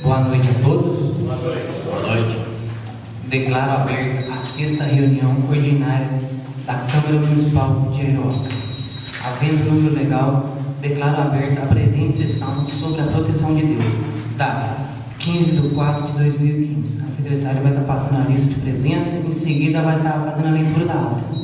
Boa noite a todos. Boa noite. Boa noite. Declaro aberta a sexta reunião ordinária da Câmara Municipal de Arioca. Havendo número legal, declaro aberta a presente sessão sobre a proteção de Deus. Data 15/4/2015. A secretária vai estar passando a lista de presença e em seguida vai estar fazendo a leitura da ata.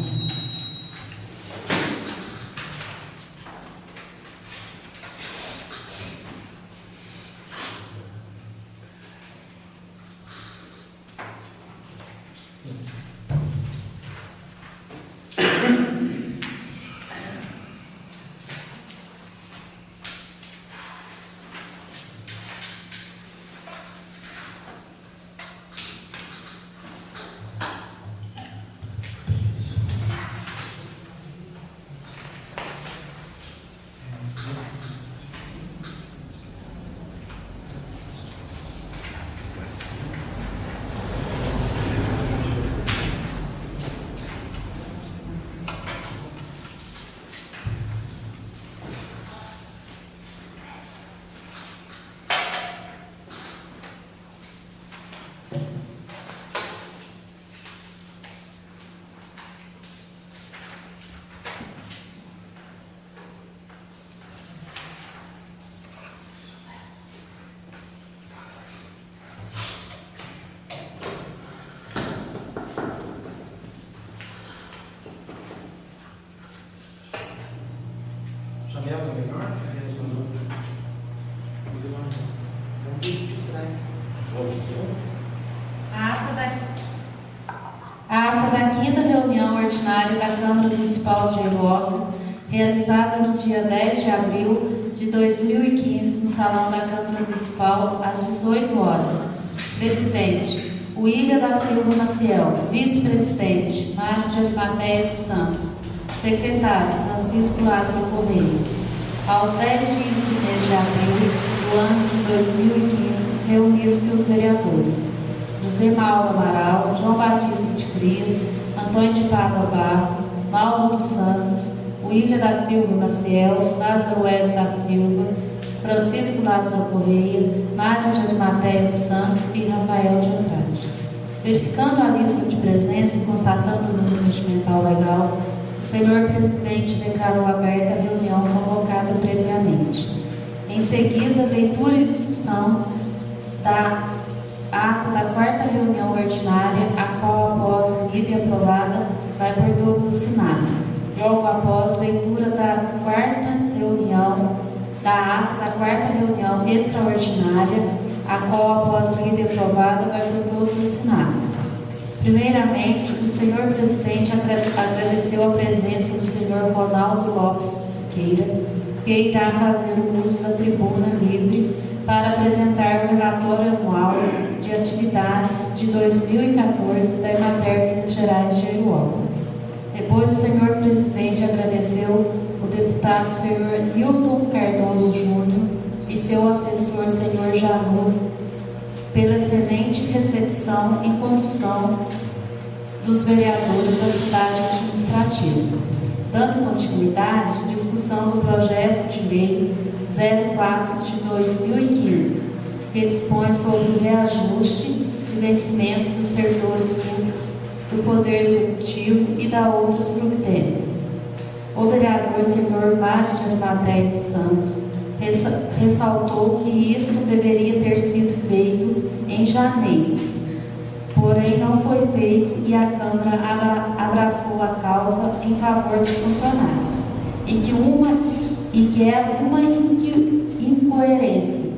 Janela menor, menos valor. A ata da quinta reunião ordinária da Câmara Municipal de Arioca, realizada no dia 10 de abril de 2015, no Salão da Câmara Municipal, às 18 horas. Presidente, William da Silva Maciel. Vice-presidente, Mário de Arimateia dos Santos. Secretário, Francisco Lázaro Correia. Aos 10 dias do mês de abril do ano de 2015, reuniram-se os vereadores José Mauro Amaral, João Batista de Frias, Antônio de Pádua Barros, Mauro dos Santos, William da Silva Maciel, Lázaro Hélio da Silva, Francisco Lázaro Correia, Mário de Arimateia dos Santos e Rafael de Andrade. Verificando a lista de presença e constatando o número regimental legal, o senhor presidente declarou aberta a reunião convocada previamente. Em seguida, leitura e discussão da ata da quarta reunião ordinária, a qual, após lida e aprovada, vai por todos assinada. Logo após leitura da ata da quarta reunião extraordinária, a qual, após lida e aprovada, vai por todos assinada. Primeiramente, o senhor presidente agradeceu a presença do senhor Ronaldo Lopes de Siqueira, que irá fazer o uso da tribuna livre para apresentar o relatório anual de atividades de 2014 da Emater Minas Gerais de Arioca. Depois, o senhor presidente agradeceu o deputado senhor Nilton Cardoso Júnior e seu assessor senhor Janus pela excelente recepção e condução dos vereadores da cidade administrativa. Dando continuidade à discussão do projeto de lei 04 de 2015, que dispõe sobre o reajuste de vencimento dos servidores públicos do Poder Executivo e da outras providências. O vereador senhor Mário de Arimateia dos Santos ressaltou que isso deveria ter sido feito em janeiro, porém não foi feito e a Câmara abraçou a causa em favor dos funcionários, e que é uma incoerência,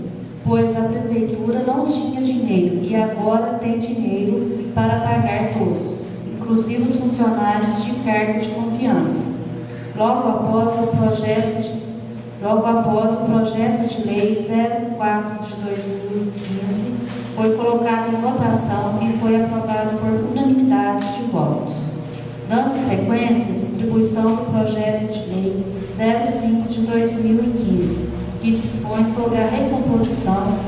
pois a Prefeitura não tinha dinheiro e agora tem dinheiro para pagar todos, inclusive os funcionários de cargo de confiança. Logo após o projeto de lei 04 de 2015 foi colocado em votação e foi aprovado por unanimidade de votos. Dando sequência, distribuição do projeto de lei 05 de 2015, que dispõe sobre a recomposição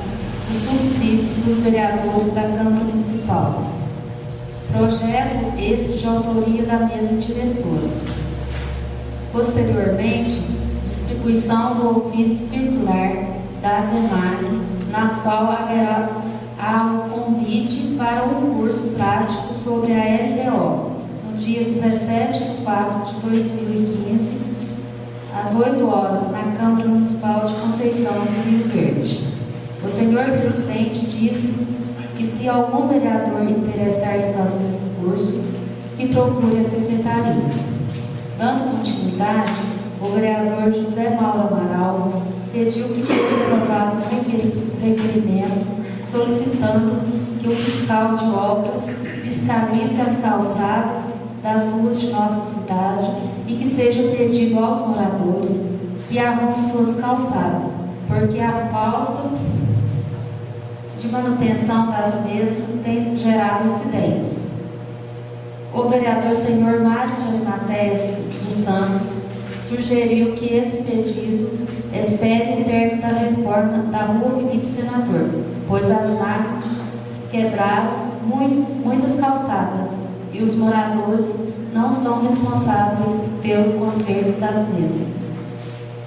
dos subsídios dos vereadores da Câmara Municipal. Projeto este de autoria da mesa diretora. Posteriormente, distribuição do ofício circular da AVEMAG na qual há um convite para um curso prático sobre a LDO, no dia 17 de 4 de 2015, às 8 horas, na Câmara Municipal de Conceição do Rio Verde. O senhor presidente disse que se algum vereador interessar em fazer o curso, que procure a secretaria. Dando continuidade, o vereador José Mauro Amaral pediu que fosse aprovado um requerimento solicitando que o fiscal de obras fiscalize as calçadas das ruas de nossa cidade e que seja pedido aos moradores que arrumem suas calçadas, porque a falta de manutenção das mesmas tem gerado acidentes. O vereador senhor Mário de Arimateia dos Santos sugeriu que esse pedido espere o término da reforma da rua Felipe Senador, pois as máquinas quebraram muitas calçadas e os moradores não são responsáveis pelo conserto das mesmas.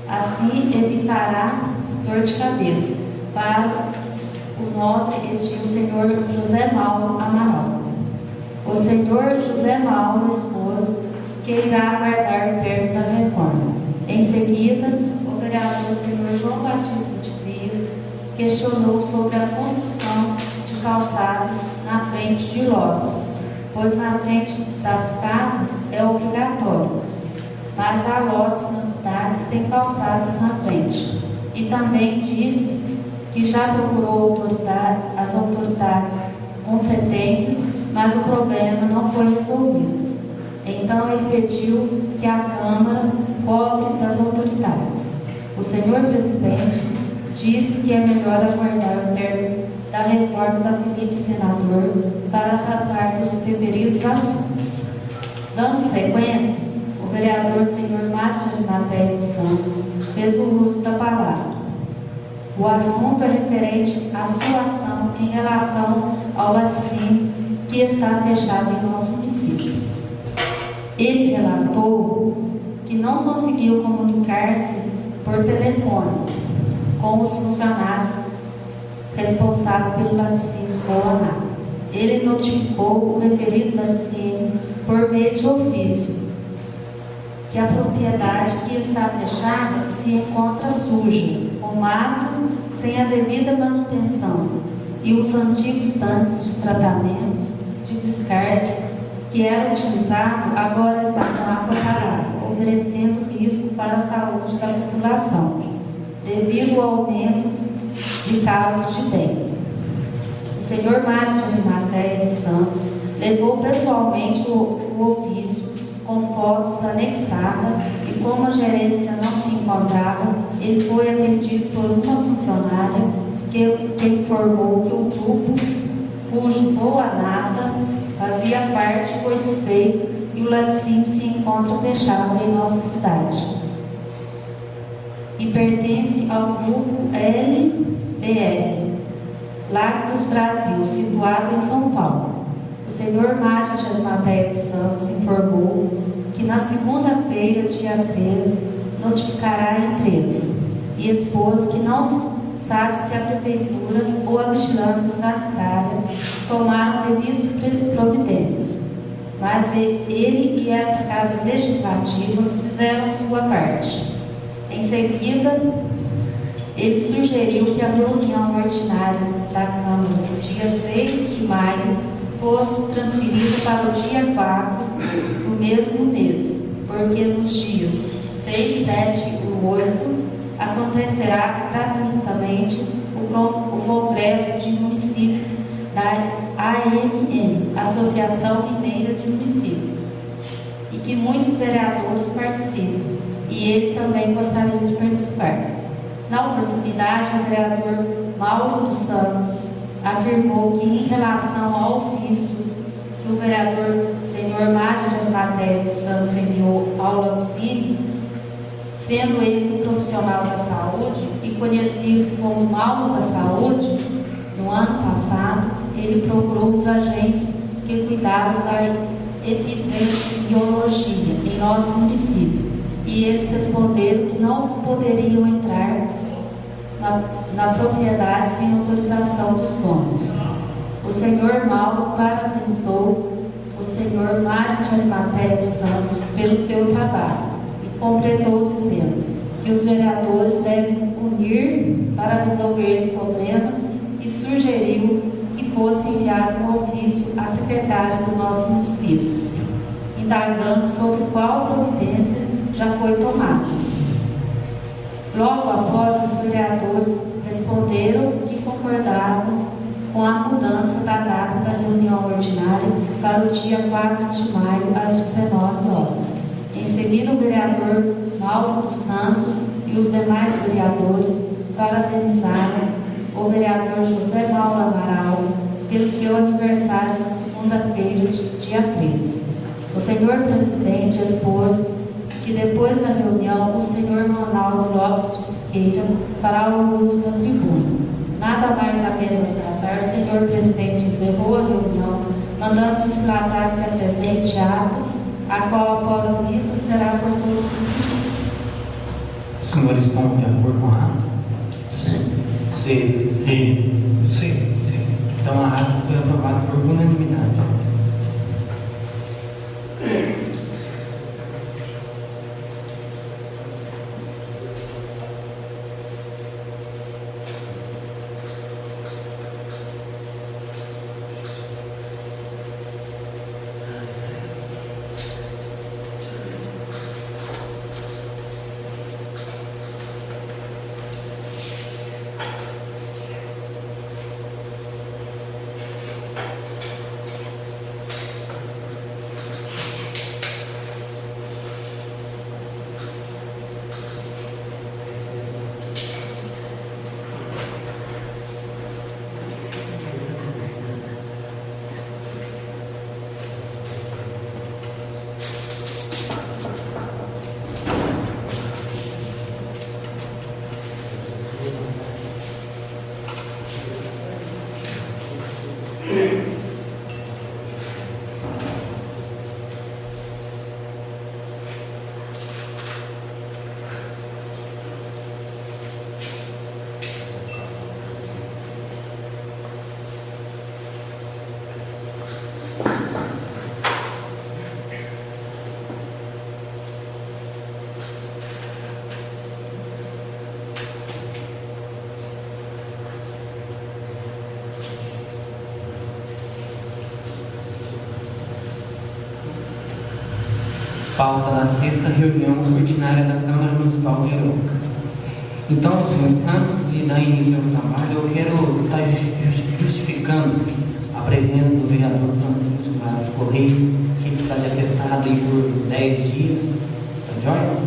Assim, evitará dor de cabeça para o nobre edil senhor José Mauro Amaral. O senhor José Mauro, esposa, que irá aguardar o término da reforma. Em seguida, o vereador senhor João Batista de Frias questionou sobre a construção de calçadas na frente de lotes, pois na frente das casas é obrigatório, mas há lotes nas cidades sem calçadas na frente. E também disse que já procurou as autoridades competentes, mas o problema não foi resolvido. Então ele pediu que a Câmara cobre das autoridades. O senhor presidente disse que é melhor aguardar o término da reforma da Felipe Senador para tratar dos referidos assuntos. Dando sequência, o vereador senhor Mário de Arimateia dos Santos fez o uso da palavra. O assunto é referente à sua ação em relação ao laticínio que está fechado em nosso município. Ele relatou que não conseguiu comunicar-se por telefone com os funcionários responsáveis pelo laticínio Boaná. Ele notificou o referido laticínio por meio de ofício que a propriedade que está fechada se encontra suja, com mato, sem a devida manutenção, e os antigos tanques de tratamento de descartes que eram utilizados agora estão com água parada, oferecendo risco para a saúde da população, devido ao aumento de casos de dengue. O senhor Mário de Arimateia dos Santos levou pessoalmente o ofício com fotos anexadas e como a gerência não se encontrava, ele foi atendido por uma funcionária que informou que o grupo cujo Boanata fazia parte foi desfeito e o laticínio se encontra fechado em nossa cidade e pertence ao grupo LBR Lácteos Brasil, situado em São Paulo. O senhor Mário de Arimateia dos Santos informou que na segunda-feira, dia 13, notificará a empresa e expôs que não sabe se a prefeitura ou a vigilância sanitária tomaram devidas providências, mas ele e esta Casa Legislativa fizeram a sua parte. Em seguida, ele sugeriu que a reunião ordinária da Câmara no dia 6 de maio fosse transferida para o dia 4 do mesmo mês, porque nos dias 6, 7 e 8 acontecerá gratuitamente o Congresso de Municípios da AMM, Associação Mineira de Municípios, e que muitos vereadores participam, e ele também gostaria de participar. Na oportunidade, o vereador Mauro dos Santos afirmou que, em relação ao ofício que o vereador senhor Mário de Arimateia dos Santos enviou ao laticínio, sendo ele um profissional da saúde e conhecido como Mauro da Saúde, no ano passado, ele procurou os agentes que cuidavam da epidemiologia em nosso município, e eles responderam que não poderiam entrar na propriedade sem autorização dos donos. O senhor Mauro parabenizou o senhor Mário de Arimateia dos Santos pelo seu trabalho e completou dizendo que os vereadores devem unir para resolver esse problema e sugeriu que fosse enviado um ofício à secretária do nosso município, indagando sobre qual providência já foi tomada. Logo após, os vereadores responderam que concordavam com a mudança da data da reunião ordinária para o dia 4 de maio, às 19 horas. Em seguida, o vereador Mauro dos Santos e os demais vereadores parabenizaram o vereador José Mauro Amaral pelo seu aniversário na segunda-feira, dia 13. O senhor presidente expôs que depois da reunião o senhor Ronaldo Lopes de Siqueira fará o uso da tribuna. Nada mais a pena tratar, o senhor presidente encerrou a reunião, mandando que se lavrasse a presente ata, a qual, após lida, será por todos. Os senhores estão de acordo com a ata? Sim. Sim. Sim. Sim. Sim. Então a ata foi aprovada por unanimidade. Pauta da sexta reunião ordinária da Câmara Municipal de Arouca. Então, senhor, antes de dar início ao trabalho, eu quero estar justificando a presença do vereador Francisco Mário de Correia, que está de atestado aí por 10 dias, tá joia?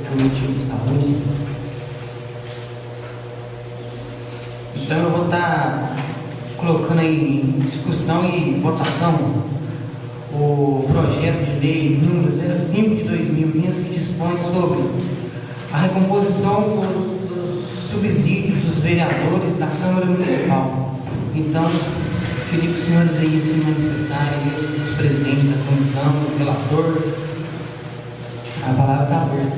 Por motivo de saúde. Então, eu vou estar colocando aí em discussão e votação o projeto de lei número 05 de 2015, que dispõe sobre a recomposição dos subsídios dos vereadores da Câmara Municipal. Então, queria que os senhores aí se manifestarem, os presidentes da comissão, o relator. A palavra está aberta.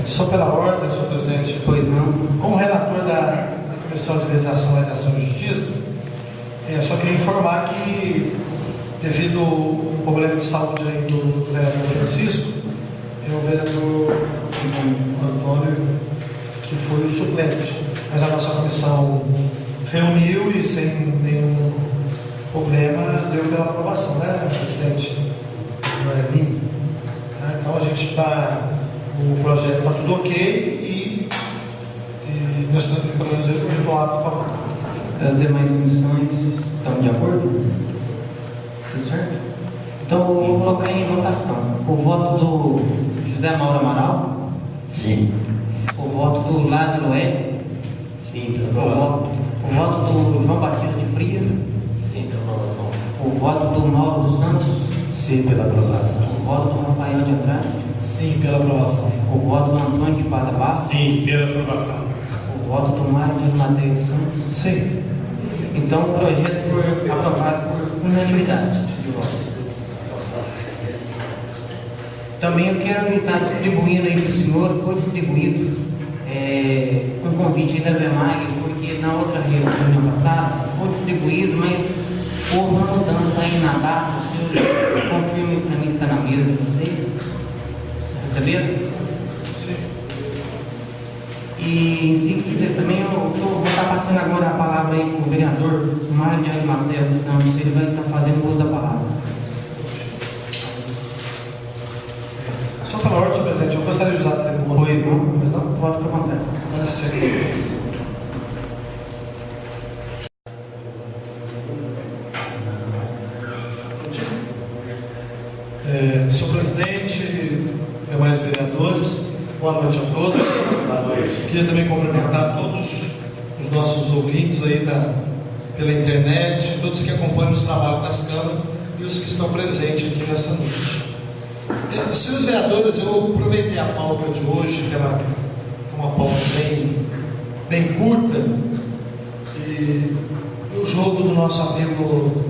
Só pela ordem, senhor presidente. Pois não. Como relator da Comissão de Legislação, Legislação e Justiça, eu só queria informar que, devido ao problema de saúde aí do vereador Francisco, é o vereador Antônio que foi o suplente. Mas a nossa comissão reuniu e, sem nenhum problema, deu pela aprovação, né, presidente? Então a gente está, o projeto está tudo ok e nós estamos preparando o ritual para votar. As demais comissões estão de acordo? Tudo certo? Então, eu vou colocar em votação o voto do José Mauro Amaral. Sim. O voto do Lázaro Hélio. Sim, pela aprovação. O voto do João Batista de Frias. Sim, pela aprovação. O voto do Mauro dos Santos. Sim, pela aprovação. O voto do Rafael de Andrade. Sim, pela aprovação. O voto do Antônio de Pada Barros. Sim, pela aprovação. O voto do Mário de Mateus dos Santos. Sim. Então, o projeto foi aprovado por unanimidade de votos. Também eu quero estar distribuindo aí para o senhor, foi distribuído um convite da VEMAG, foi na outra reunião passada foi distribuído, mas houve uma mudança aí na data. O senhor confirme para mim se está na mesa de vocês? Receberam? Sim. E em seguida também eu vou estar passando agora a palavra aí para o vereador Mário de Arimatea dos Santos. Ele vai estar fazendo uso da palavra. Só pela ordem, senhor presidente, eu gostaria de usar a tribuna. Pois não? Pois não? Pode ficar à vontade. Dá licença. Senhor presidente, demais vereadores, boa noite a todos. Boa noite. Queria também cumprimentar todos os nossos ouvintes aí pela internet, todos que acompanham os trabalhos das câmaras e os que estão presentes aqui nessa noite. Senhores vereadores, eu aproveitei a pauta de hoje, que ela é uma pauta bem curta, e o jogo do nosso amigo,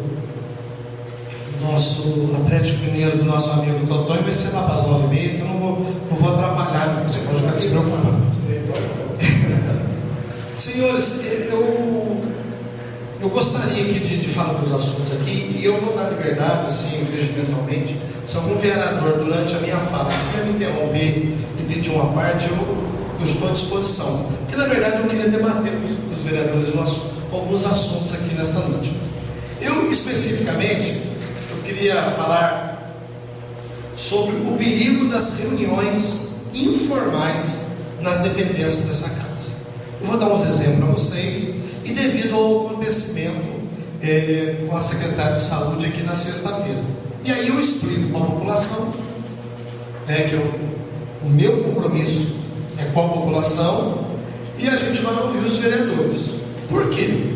nosso Atlético Mineiro, do nosso amigo Totonho, vai ser lá para as 9h30, então não vou atrapalhar, porque você pode ficar despreocupado. Senhores, eu gostaria aqui de falar dos assuntos aqui, e eu vou dar liberdade, assim, regimentalmente. Se algum vereador, durante a minha fala, quiser me interromper e pedir uma parte, eu estou à disposição. Porque, na verdade, eu queria debater com os vereadores alguns assuntos aqui nesta noite. Eu, especificamente, eu queria falar sobre o perigo das reuniões informais nas dependências dessa casa. Eu vou dar uns exemplos para vocês, e devido ao acontecimento com a secretária de saúde aqui na sexta-feira. E aí eu explico para a população, que o meu compromisso é com a população, e a gente vai ouvir os vereadores. Por quê?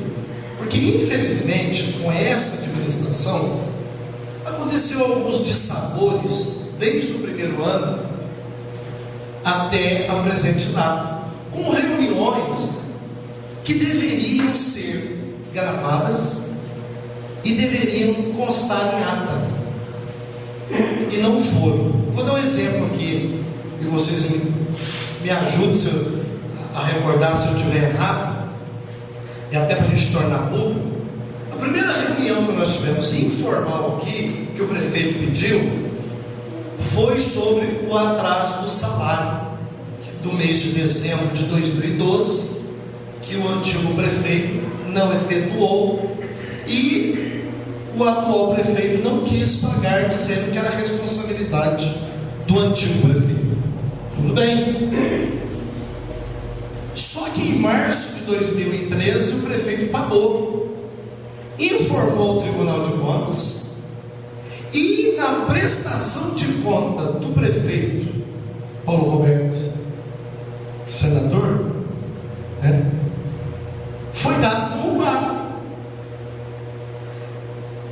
Porque, infelizmente, com essa administração, aconteceu alguns dissabores, desde o primeiro ano até a presente data, com reuniões que deveriam ser gravadas e deveriam constar em ata, e não foram. Vou dar um exemplo aqui, e vocês me ajudem a recordar se eu estiver errado, e até para a gente tornar público. A primeira reunião que nós tivemos informal aqui, que o prefeito pediu, foi sobre o atraso do salário do mês de dezembro de 2012, que o antigo prefeito não efetuou, e o atual prefeito não quis pagar, dizendo que era responsabilidade do antigo prefeito. Tudo bem. Só que em março de 2013 o prefeito pagou, informou o Tribunal de Contas, e na prestação de conta do prefeito Paulo Roberto, senador, foi dado como pago.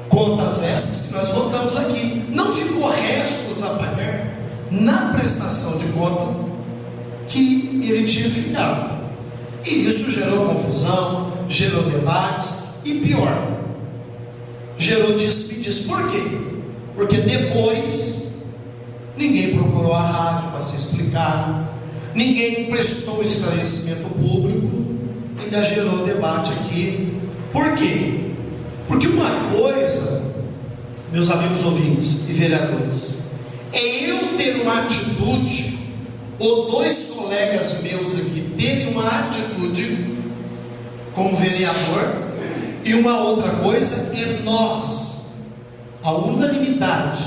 Contas essas que nós votamos aqui. Não ficou restos a pagar na prestação de conta que ele tinha ficado. E isso gerou confusão, gerou debates, e pior, gerou despedidas. Por quê? Porque depois ninguém procurou a rádio para se explicar, ninguém prestou esclarecimento público, ainda gerou debate aqui. Por quê? Porque uma coisa, meus amigos ouvintes e vereadores, é eu ter uma atitude, ou dois colegas meus aqui terem uma atitude como vereador, e uma outra coisa é nós, a unanimidade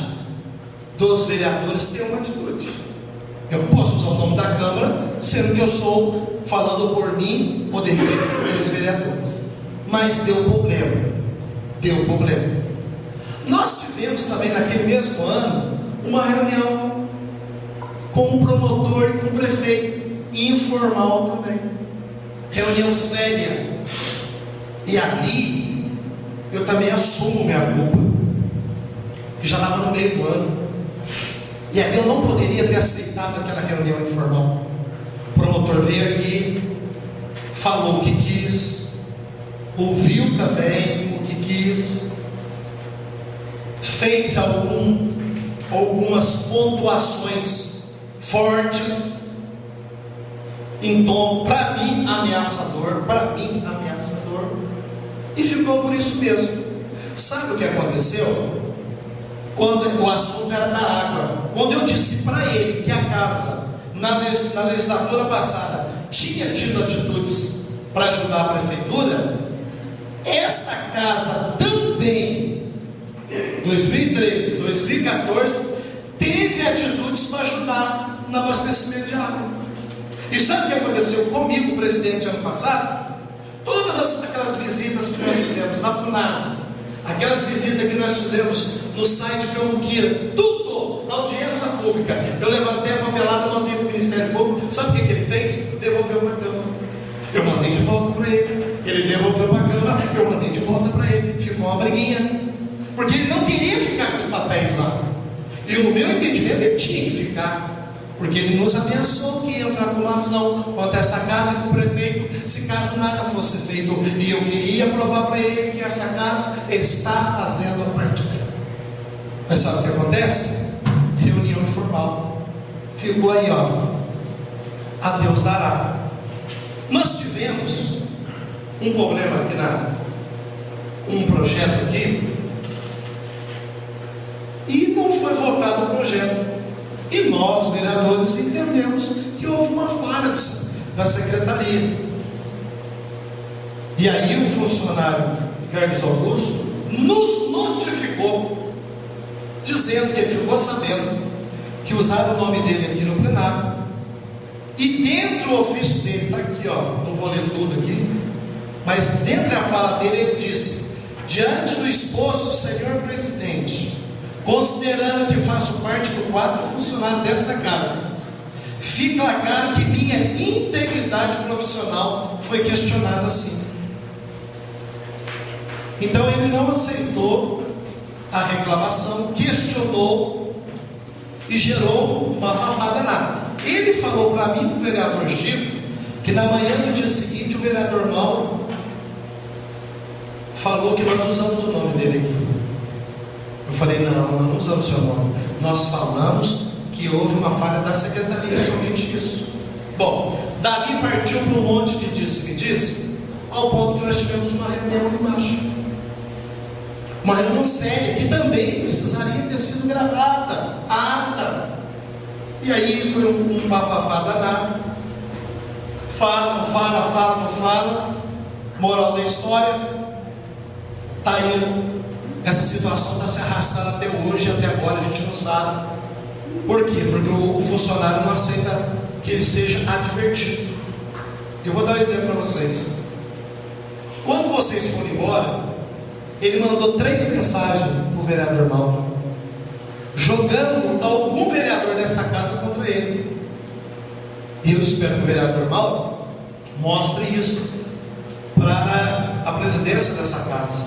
dos vereadores, ter uma atitude. Eu não posso usar o nome da Câmara, sendo que eu sou falando por mim, ou de repente por dois vereadores. Mas deu problema. Nós tivemos também naquele mesmo ano uma reunião com o promotor e com o prefeito, informal também, reunião séria, e ali eu também assumo minha culpa, que já estava no meio do ano, e ali eu não poderia ter aceitado aquela reunião informal. O promotor veio aqui, falou o que quis, ouviu também o que quis, fez algumas pontuações fortes, em tom, para mim, ameaçador, e ficou por isso mesmo. Sabe o que aconteceu? Quando o assunto era da água, quando eu disse para ele que a casa, na legislatura passada, tinha tido atitudes para ajudar a prefeitura, esta casa também, 2013, 2014, teve atitudes para ajudar no abastecimento de água. E sabe o que aconteceu comigo, presidente, ano passado? Todas aquelas visitas que nós fizemos na FUNASA, aquelas visitas que nós fizemos no site Cambuquira, tudo, audiência pública, eu levantei a papelada, mandei para o Ministério Público. Sabe o que ele fez? Devolveu para a Câmara. Eu mandei de volta para ele devolveu para a Câmara, eu mandei de volta para ele. Ficou uma briguinha, porque ele não queria ficar com os papéis lá, e no meu entendimento ele tinha que ficar, porque ele nos ameaçou que ia entrar com uma ação contra essa casa e com o prefeito, se caso nada fosse feito. E eu queria provar para ele que essa casa está fazendo a parte dela. Mas sabe o que acontece? Reunião informal. Ficou aí, ó. A Deus dará. Nós tivemos um problema aqui um projeto aqui, e não foi votado o projeto. E nós, vereadores, entendemos que houve uma falha da secretaria. E aí o funcionário Carlos Augusto nos notificou, dizendo que ele ficou sabendo que usaram o nome dele aqui no plenário. E dentro do ofício dele, está aqui, ó, não vou ler tudo aqui, mas dentro da fala dele ele disse: diante do exposto, senhor presidente, considerando que faço parte do quadro funcionário desta casa, fica claro que minha integridade profissional foi questionada assim. Então ele não aceitou a reclamação, questionou e gerou uma fafada nada. Ele falou para mim, o vereador Chico, que na manhã do dia seguinte o vereador Mauro falou que nós usamos o nome dele aqui. Eu falei: não usamos o seu nome, nós falamos que houve uma falha da secretaria, somente isso. Bom, dali partiu para um monte de disse-me-disse, ao ponto que nós tivemos uma reunião ali embaixo, uma reunião séria, que também precisaria ter sido gravada, ata. E aí foi um bafafá danado. Fala, não fala. Moral da história, está aí. Essa situação está se arrastando até hoje, até agora a gente não sabe. Por quê? Porque o funcionário não aceita que ele seja advertido. Eu vou dar um exemplo para vocês. Quando vocês foram embora, ele mandou 3 mensagens para o vereador Mauro, jogando algum vereador dessa casa contra ele. E eu espero que o vereador Mauro mostre isso para a presidência dessa casa,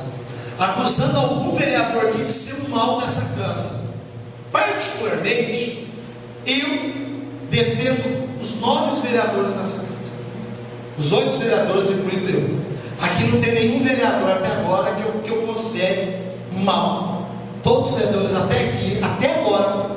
acusando algum vereador aqui de ser o mal dessa casa. Particularmente, eu defendo os 9 vereadores nessa casa, os 8 vereadores, incluindo eu. Aqui não tem nenhum vereador até agora que eu considere mal. Todos os vereadores até agora,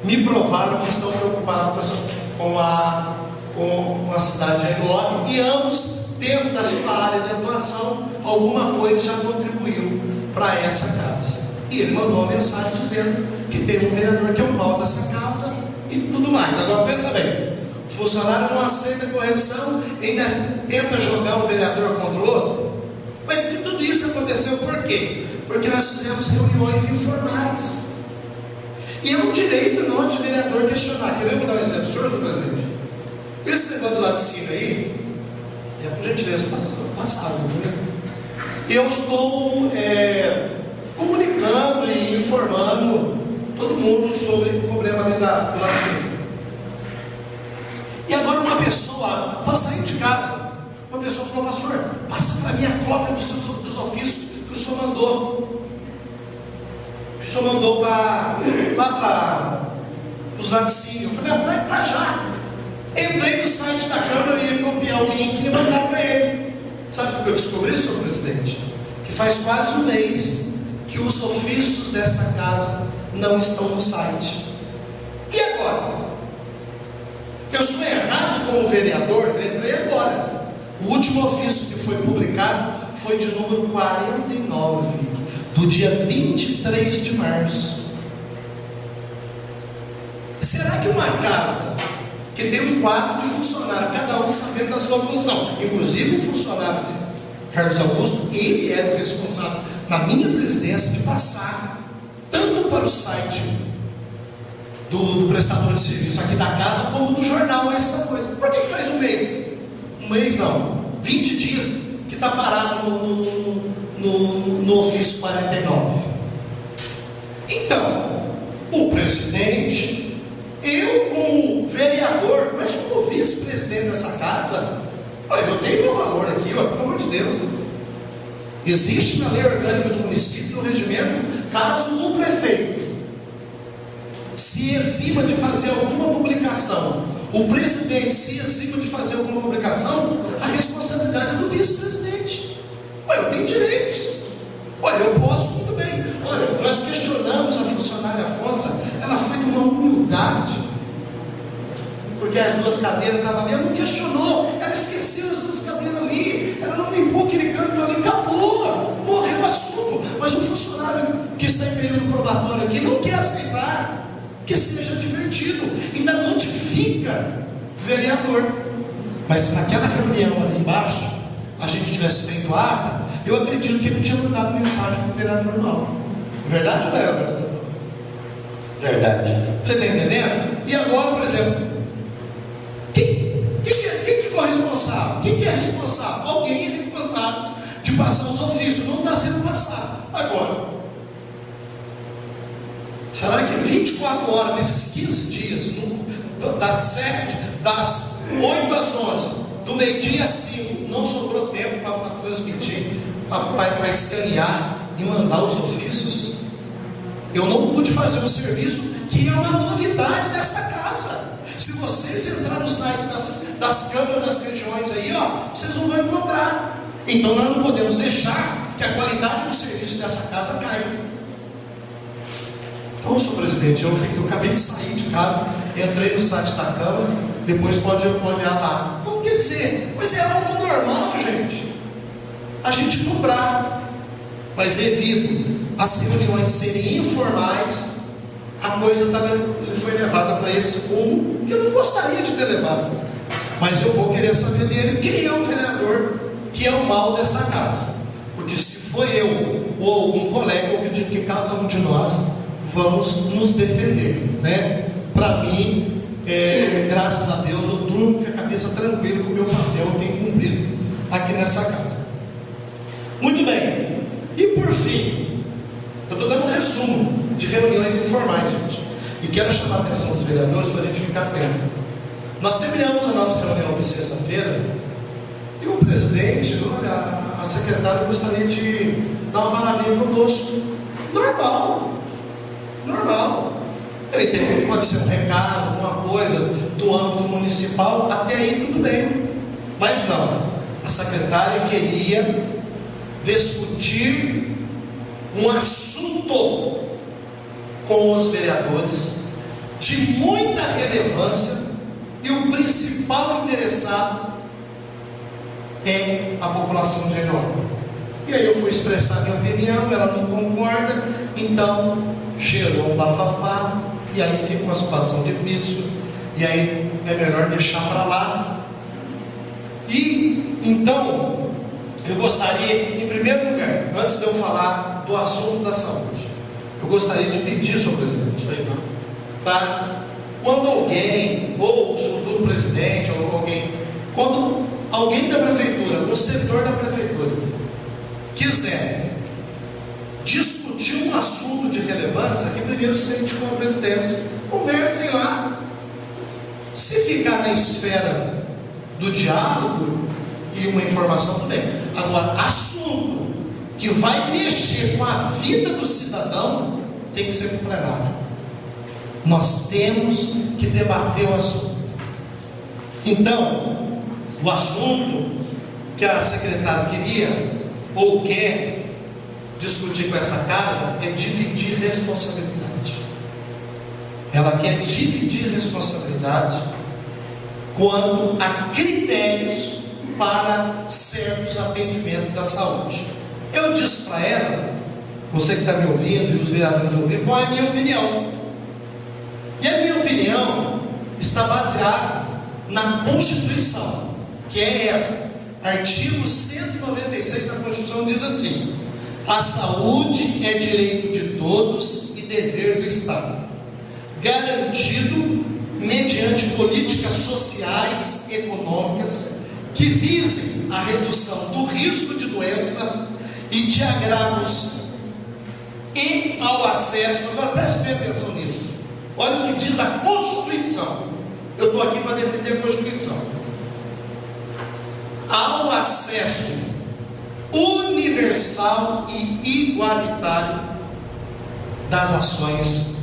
me provaram que estão preocupados com a cidade de Ailó, e ambos, dentro da sua área de atuação, alguma coisa já contribuiu para essa casa. E ele mandou uma mensagem dizendo que tem um vereador que é o mal dessa casa e tudo mais. Agora pensa bem, o funcionário não aceita correção, ainda tenta jogar um vereador contra o outro. Mas tudo isso aconteceu por quê? Porque nós fizemos reuniões informais. E é um direito nosso de vereador questionar. Quer ver? Vou dar um exemplo, senhor presidente. Esse negócio do lado de cima aí, por gentileza, passado, né? Eu estou comunicando e informando todo mundo sobre o problema ali do lado de cima. E agora uma pessoa, estava saindo de casa, uma pessoa falou: pastor, passa para mim a cópia dos ofícios que o senhor mandou. O senhor mandou lá para os lados de cima. Eu falei: vai para já. Entrei no site da Câmara e ia copiar o link e mandar para ele. Sabe o que eu descobri, senhor presidente? Que faz quase um mês que os ofícios dessa casa não estão no site. E agora? Eu sou errado como vereador, eu entrei agora. O último ofício que foi publicado foi de número 49, do dia 23 de março. Será que uma casa que tem um quadro de funcionário, cada um sabendo da sua função, inclusive o funcionário Carlos Augusto, ele era o responsável na minha presidência de passar tanto para o site do prestador de serviço aqui da casa, como do jornal, essa coisa. Por que faz um mês? Um mês não, 20 dias que está parado no ofício 49. Então, o presidente, eu como vereador, mas como vice-presidente dessa casa, olha, eu tenho meu valor aqui, ó, pelo amor de Deus. Existe na lei orgânica do município, no regimento, caso o prefeito se exima de fazer alguma publicação, o presidente se exima de fazer alguma publicação, a responsabilidade é do vice-presidente. Olha, eu tenho direitos. Olha, eu posso, muito bem. Olha, nós questionamos a funcionária Afonso, ela foi de uma humildade, porque as duas cadeiras estavam ali, ela não questionou, ela esqueceu as duas cadeiras ali, ela não limpou aquele canto ali, acabou, morreu o assunto. Mas o funcionário que está em período probatório aqui não quer aceitar que seja divertido, ainda notifica o vereador. Mas se naquela reunião ali embaixo a gente tivesse feito ata, eu acredito que ele não tinha mandado mensagem para o vereador não. Verdade ou não é, vereador? Verdade. Você está entendendo? E agora, por exemplo, quem ficou responsável? Quem que é responsável? Alguém é responsável de passar os ofícios, não está sendo passado. Agora, será que 24 horas nesses 15 dias, das 8 às 11, do meio-dia às 5, não sobrou tempo para transmitir, para escanear e mandar os ofícios? Eu não pude fazer um serviço que é uma novidade dessa casa. Se vocês entrarem no site das câmaras das regiões aí, ó, vocês não vão encontrar. Então nós não podemos deixar que a qualidade do serviço dessa casa caia. Então, senhor presidente, eu acabei de sair de casa, entrei no site da Câmara, depois pode olhar lá. Então, quer dizer, mas é algo normal, gente, a gente cobrar. Mas devido às reuniões serem informais, a coisa foi levada para esse rumo que eu não gostaria de ter levado. Mas eu vou querer saber dele quem é o vereador que é o mal dessa casa. Porque se for eu ou algum colega, eu acredito que cada um de nós vamos nos defender, né? Para mim, graças a Deus, eu durmo com a cabeça tranquila, com o meu papel eu tenho cumprido aqui nessa casa. Muito bem. E por fim, eu estou dando um resumo de reuniões informais, gente, e quero chamar a atenção dos vereadores para a gente ficar atento. Nós terminamos a nossa reunião de sexta-feira e o presidente, olha, a secretária gostaria de dar uma palavrinha conosco. Normal. Eu entendo que pode ser um recado, alguma coisa do âmbito municipal, até aí tudo bem. Mas não, a secretária queria discutir um assunto com os vereadores de muita relevância, e o principal interessado é a população de Heliópolis. E aí eu fui expressar minha opinião, ela não concorda, então gerou um bafafá, e aí fica uma situação difícil, e aí é melhor deixar para lá. E então eu gostaria, em primeiro lugar, antes de eu falar do assunto da saúde, eu gostaria de pedir, senhor presidente, para quando alguém, ou o futuro presidente, ou alguém, quando alguém da prefeitura, o setor da prefeitura, quiser discutir um assunto de relevância, que primeiro sente com a presidência, conversem lá. Se ficar na esfera do diálogo e uma informação também. Agora, assunto que vai mexer com a vida do cidadão tem que ser no plenário. Nós temos que debater o assunto. Então, o assunto que a secretária queria ou quer discutir com essa casa é dividir responsabilidade. Ela quer dividir responsabilidade quanto a critérios para certos atendimentos da saúde. Eu disse para ela, você que está me ouvindo e os vereadores ouvindo, qual é a minha opinião. E a minha opinião está baseada na Constituição, que é essa. Artigo 196 da Constituição diz assim: a saúde é direito de todos e dever do Estado, garantido mediante políticas sociais e econômicas que visem a redução do risco de doença e de agravos e ao acesso. Agora preste bem atenção nisso. Olha o que diz a Constituição. Eu estou aqui para defender a Constituição. Ao acesso universal e igualitário das ações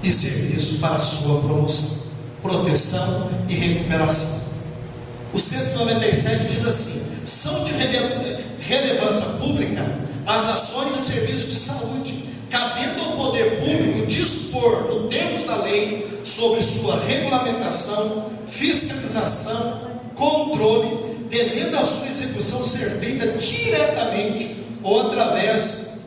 e serviços para a sua promoção, proteção e recuperação. O 197 diz assim: são de relevância pública as ações e serviços de saúde, cabendo ao poder público dispor, no termos da lei, sobre sua regulamentação, fiscalização, controle, devendo a sua execução ser feita diretamente ou através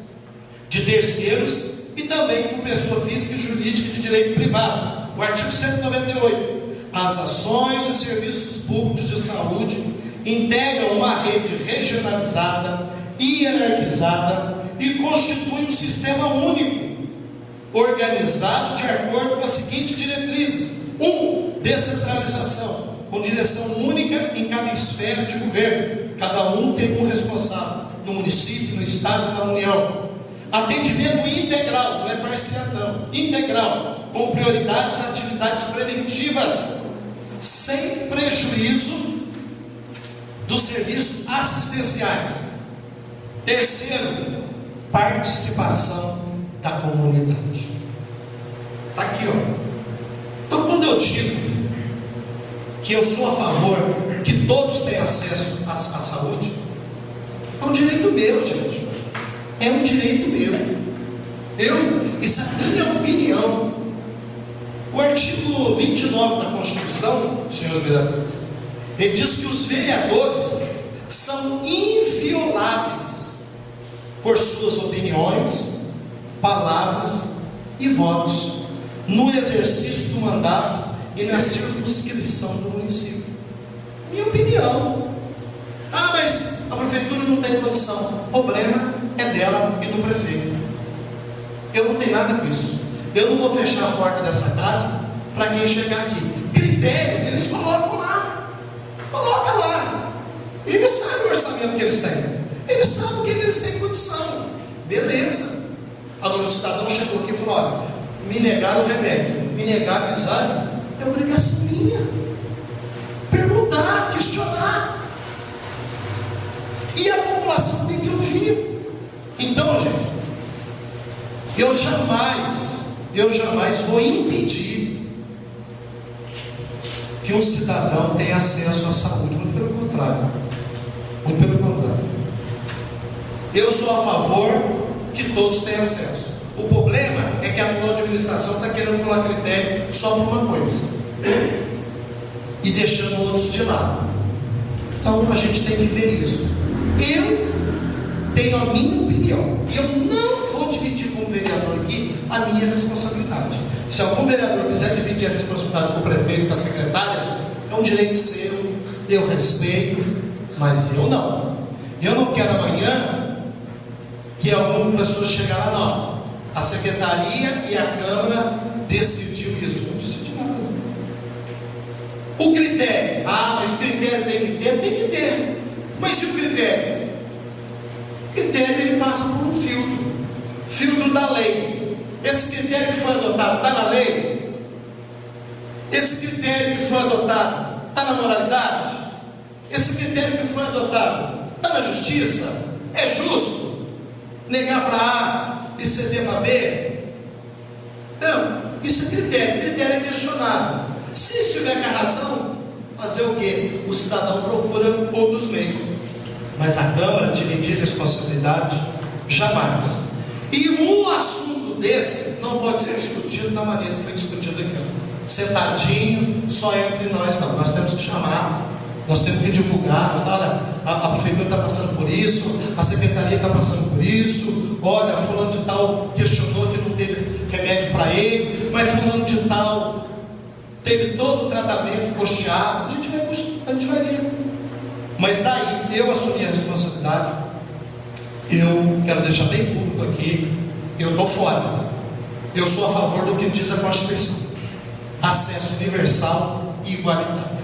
de terceiros e também por pessoa física e jurídica de direito privado. O artigo 198. As ações e serviços públicos de saúde integram uma rede regionalizada e hierarquizada e constituem um sistema único, organizado de acordo com as seguintes diretrizes: 1. Descentralização, com direção única em cada esfera de governo, cada um tem um responsável, no município, no estado, na União. Atendimento integral, não é parcial não, integral, com prioridades às atividades preventivas, sem prejuízo dos serviços assistenciais. Terceiro, participação da comunidade. Está aqui, ó. Então, quando eu digo que eu sou a favor que todos tenham acesso à saúde, é um direito meu, gente. É um direito meu. Isso é a minha opinião. O artigo 29 da Constituição, senhores vereadores, ele diz que os vereadores são invioláveis por suas opiniões, palavras e votos no exercício do mandato e na circunscrição do município. Minha opinião. Ah, mas a prefeitura não tem condição. O problema é dela e do prefeito. Eu não tenho nada com isso. Eu não vou fechar a porta dessa casa para quem chegar aqui. Critério, eles colocam lá. Coloca lá. Eles sabem o orçamento que eles têm. Eles sabem o que eles têm condição. Beleza. Agora o cidadão chegou aqui e falou: olha, me negaram o remédio, me negaram o exame, é obrigação minha. Perguntar, questionar. E a população tem que ouvir. Então, gente, eu jamais vou impedir que um cidadão tenha acesso à saúde. Muito pelo contrário. Muito pelo contrário. Eu sou a favor que todos tenham acesso. O problema é que a atual administração está querendo colar critério só por uma coisa e deixando outros de lado. Então a gente tem que ver isso. Eu tenho a minha opinião e eu não vou dividir como vereador aqui a minha responsabilidade. Se algum vereador quiser dividir a responsabilidade com o prefeito, com a secretária, é um direito seu, eu respeito, mas eu não. Eu não quero amanhã que alguma pessoa chegar lá, não. A secretaria e a Câmara decidiu isso. Não decidiu nada. O critério, mas critério tem que ter? Tem que ter. Mas e o critério? O critério ele passa por um filtro da lei. Esse critério que foi adotado está na lei? Esse critério que foi adotado está na moralidade? Esse critério que foi adotado está na justiça? É justo negar para A e ceder para B? Não, isso é critério. Critério é questionável. Se estiver com a razão, fazer o quê? O cidadão procura outros meios. Mas a Câmara dividir responsabilidade, jamais. E um assunto desse não pode ser discutido da maneira que foi discutido aqui. sentadinho, só entre nós, não. Nós temos que chamar, nós temos que divulgar. Olha, a prefeitura está passando por isso, a secretaria está passando por isso. Olha, fulano de tal questionou que não teve remédio para ele, mas fulano de tal teve todo o tratamento custeado. A gente vai ver. Mas daí eu assumi a responsabilidade. Eu quero deixar bem público aqui, eu estou fora. Eu sou a favor do que diz a Constituição: acesso universal e igualitário.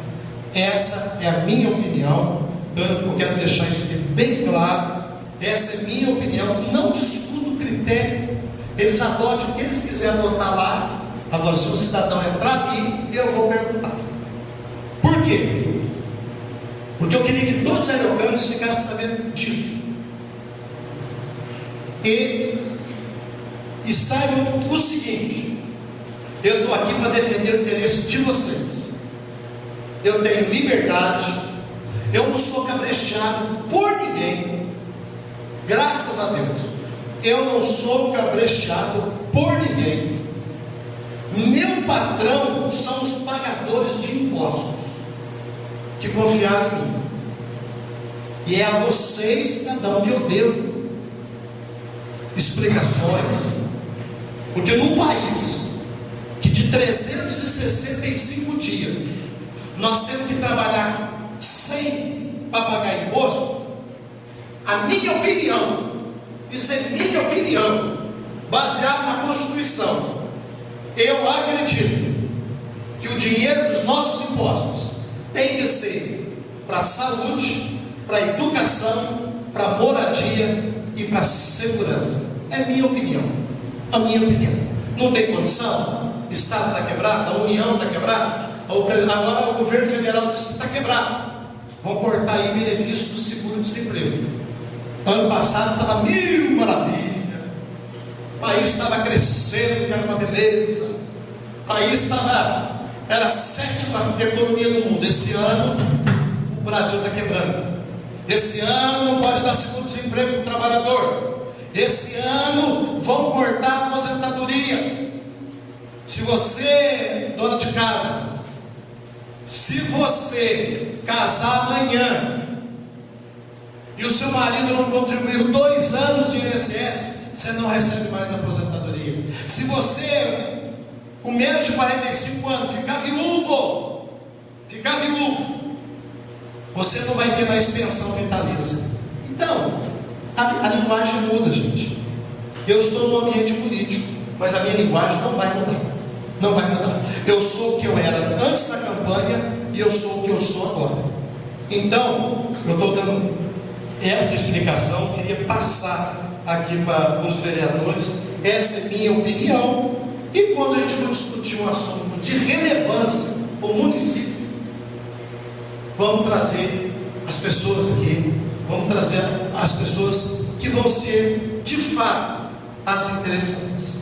Essa é a minha opinião. Eu quero deixar isso aqui bem claro. Essa é a minha opinião. Não discuto o critério. Eles adotem o que eles quiserem adotar lá. Agora, se o cidadão entrar ali, eu vou perguntar. Por quê? Porque eu queria que todos os araucanos ficassem sabendo disso. E saibam o seguinte: eu estou aqui para defender o interesse de vocês. Eu tenho liberdade, eu não sou cabrecheado por ninguém, graças a Deus. Eu não sou cabrecheado por ninguém. Meu patrão são os pagadores de impostos que confiaram em mim, e é a vocês, cidadão, que eu devo explicações. Porque num país que de 365 dias nós temos que trabalhar 100 para pagar imposto, a minha opinião, isso é minha opinião, baseada na Constituição, eu acredito que o dinheiro dos nossos impostos tem que ser para a saúde, para a educação, para a moradia e para a segurança. É minha opinião. A minha opinião. Não tem condição? O Estado está quebrado, a União está quebrada, agora o governo federal disse que está quebrado. Vão cortar aí benefício do seguro-desemprego. Ano passado estava mil maravilha, o país estava crescendo, que era uma beleza, o país era a 7ª economia do mundo. Esse ano o Brasil está quebrando. Esse ano não pode dar seguro-desemprego para o trabalhador. Esse ano vão cortar a aposentadoria. Se você, dona de casa, se você casar amanhã e o seu marido não contribuiu 2 anos de INSS, você não recebe mais aposentadoria. Se você, com menos de 45 anos, ficar viúvo, você não vai ter mais pensão vitalícia. Então, a linguagem muda, gente. Eu estou no ambiente político, mas a minha linguagem não vai mudar. Não vai mudar. Eu sou o que eu era antes da campanha e eu sou o que eu sou agora. Então, eu estou dando essa explicação, queria passar aqui para os vereadores. Essa é minha opinião. E quando a gente for discutir um assunto de relevância para o município, vamos trazer as pessoas aqui, vamos trazer as pessoas que vão ser de fato as interessantes.